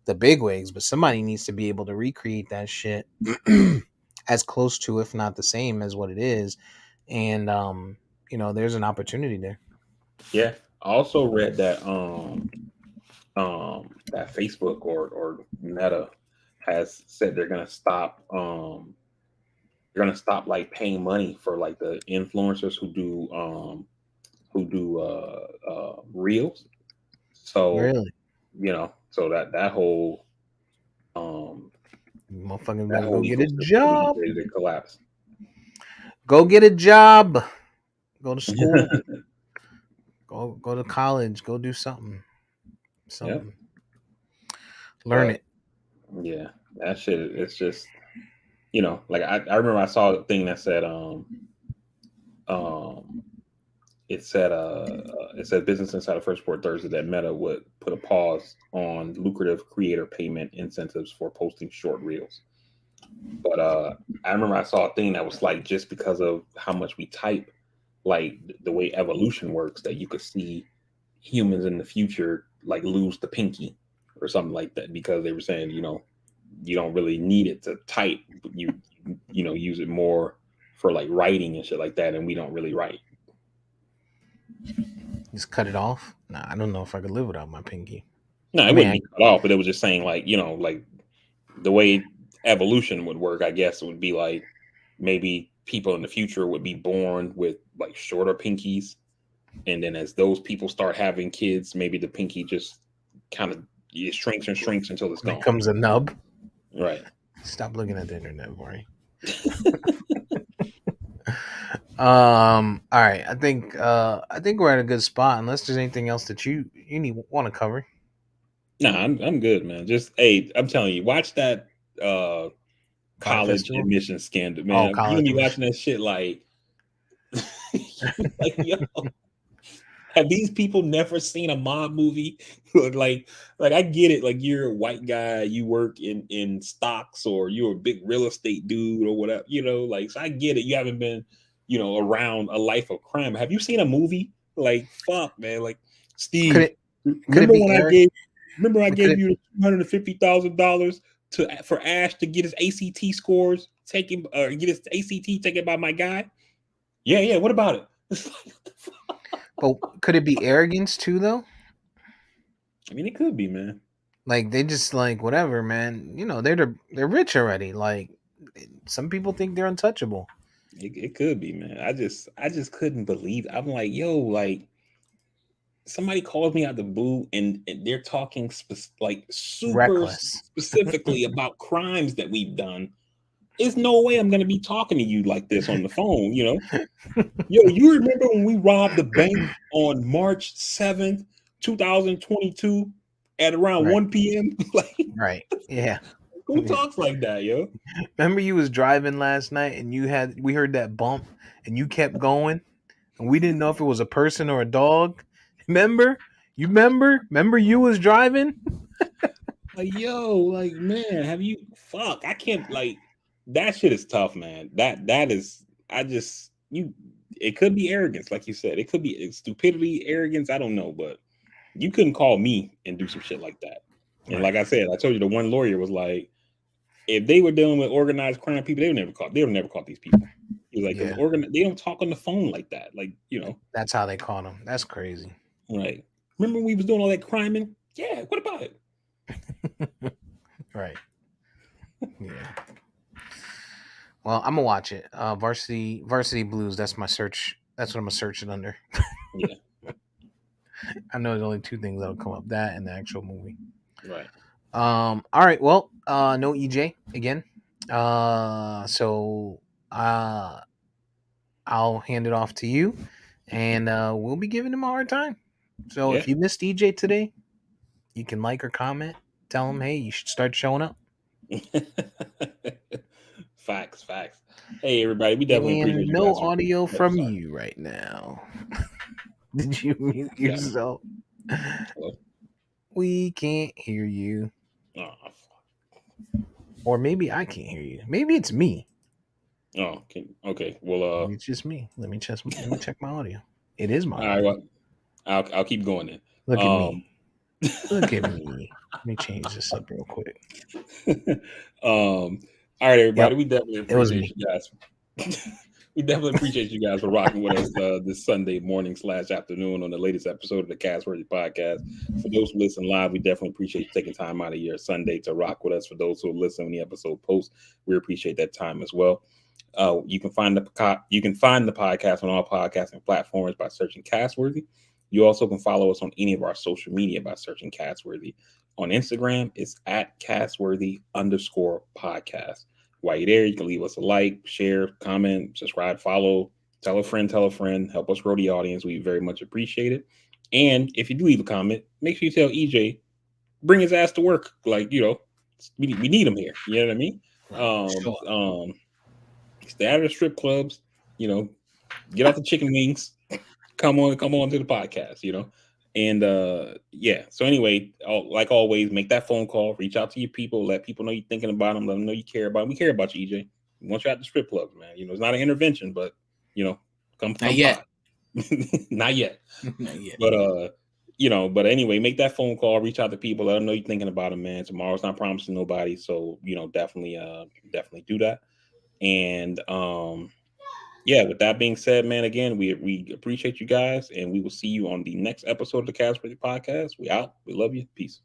the big wigs, but somebody needs to be able to recreate that shit as close to if not the same as what it is and there's an opportunity there. Yeah. I also read that Facebook or Meta has said they're gonna stop like paying money for like the influencers who do reels. So Really, that um motherfuckers that better whole go get a ecosystem is job. ready to collapse. Go get a job. Go to school. Go to college. Go do something. Yeah, Something. Learn but it. yeah, that shit. It's just like I remember I saw a thing that said um it said Business Insider First Report Thursday that Meta would put a pause on lucrative creator payment incentives for posting short reels. But I remember I saw a thing that was like just because of how much we type, like the way evolution works, that you could see humans in the future like lose the pinky or something like that because they were saying you don't really need it to type, but you use it more for like writing and shit like that, and we don't really write. Just cut it off. Nah, I don't know if I could live without my pinky. No, I it mean, wouldn't I be cut off, but it was just saying like like the way evolution would work. I guess it would be like maybe people in the future would be born with like shorter pinkies, and then as those people start having kids, maybe the pinky just kind of it shrinks and shrinks until it's gone. becomes a nub. Right. Stop looking at the internet, boy. All right. I think we're at a good spot. Unless there's anything else that you need want to cover. Nah, I'm good, man. Just hey, I'm telling you, watch that uh Fire college festival. admission scandal, Oh, man. You gonna college be admission. watching that shit like, like yo, have these people never seen a mob movie? like I get it. Like you're a white guy, you work in stocks, or you're a big real estate dude, or whatever. Like so I get it. You haven't been, around a life of crime. Have you seen a movie? Like fuck, man. Like Could Steve, it could it remember be when I Eric? gave remember I Could gave it you $250,000 to for Ash to get his ACT scores taken, get his ACT taken by my guy? Yeah, yeah. What about it? It's like, what the fuck? but could it be arrogance too though? I mean, it could be, man. Like they just like whatever, man. They're rich already. Like some people think they're untouchable. It could be, man. I just couldn't believe. I'm like, yo, like somebody calls me out the blue, and they're talking like super Reckless. specifically about crimes that we've done. There's no way I'm gonna be talking to you like this on the phone. Yo, you remember when we robbed the bank on March 7th, 2022 at around Right. 1 p.m.? Like, Right. Yeah. who talks like that, yo? Remember you was driving last night and we heard that bump and you kept going and we didn't know if it was a person or a dog. Remember? You remember? Remember you was driving? Like, yo, like, man, have you fuck? I can't like that shit is tough, man. That is I just you it could be arrogance, like you said. It could be stupidity, arrogance, I don't know, but you couldn't call me and do some shit like that. And Right. like I said, I told you the one lawyer was like, if they were dealing with organized crime people, they would never caught these people. He was like, because Yeah. they don't talk on the phone like that. Like, That's how they caught him. That's crazy. like, remember when we was doing all that criming? Yeah, what about it? Right. Yeah. Well, I'm gonna watch it. Varsity Blues. That's my search. That's what I'm gonna search it under. Yeah, I know there's only two things that'll come up: that and the actual movie. right. All right. Well, no EJ again. So uh, I'll hand it off to you, and we'll be giving him a hard time. So Yeah. if you missed DJ today, you can like or comment. Tell him, hey, you should start showing up. Facts, facts. Hey, everybody, we definitely And appreciate you no guys for. audio Oh, from sorry. you right now. Did you mute Yeah. yourself? Hello. We can't hear you. Oh, Or maybe I can't hear you. Maybe it's me. okay. Well, Maybe it's just me. Let me check my audio. It is my all right. audio. Well, I'll keep going then. Look at Um, me. Look at me. Let me change this up real quick. all right, everybody. Yep, We definitely it was appreciate me. you guys. We definitely appreciate you guys for rocking with us this Sunday morning / afternoon on the latest episode of the Castworthy Podcast. For those who listen live, we definitely appreciate you taking time out of your Sunday to rock with us. For those who listen when the episode posts, we appreciate that time as well. You can find the podcast on all podcasting platforms by searching Castworthy. You also can follow us on any of our social media by searching Castworthy. On Instagram, it's at Castworthy_podcast. While you're there, you can leave us a like, share, comment, subscribe, follow, tell a friend, help us grow the audience. We very much appreciate it. And if you do leave a comment, make sure you tell EJ, bring his ass to work. Like, we need him here. You know what I mean? Sure. Stay out of the strip clubs, you know, get off the chicken wings, come on to the podcast, And yeah, so anyway, like always, make that phone call, reach out to your people, let people know you're thinking about them, let them know you care about them. We care about you, EJ. We want you at the strip clubs, man. It's not an intervention, but you know, Not come yet. by. Not yet. Not yet. But anyway, make that phone call, reach out to people, let them know you're thinking about them, man. Tomorrow's not promising nobody. So, definitely do that. And yeah, with that being said, man, again, we appreciate you guys, and we will see you on the next episode of the Cast Podcast. We out. We love you. Peace.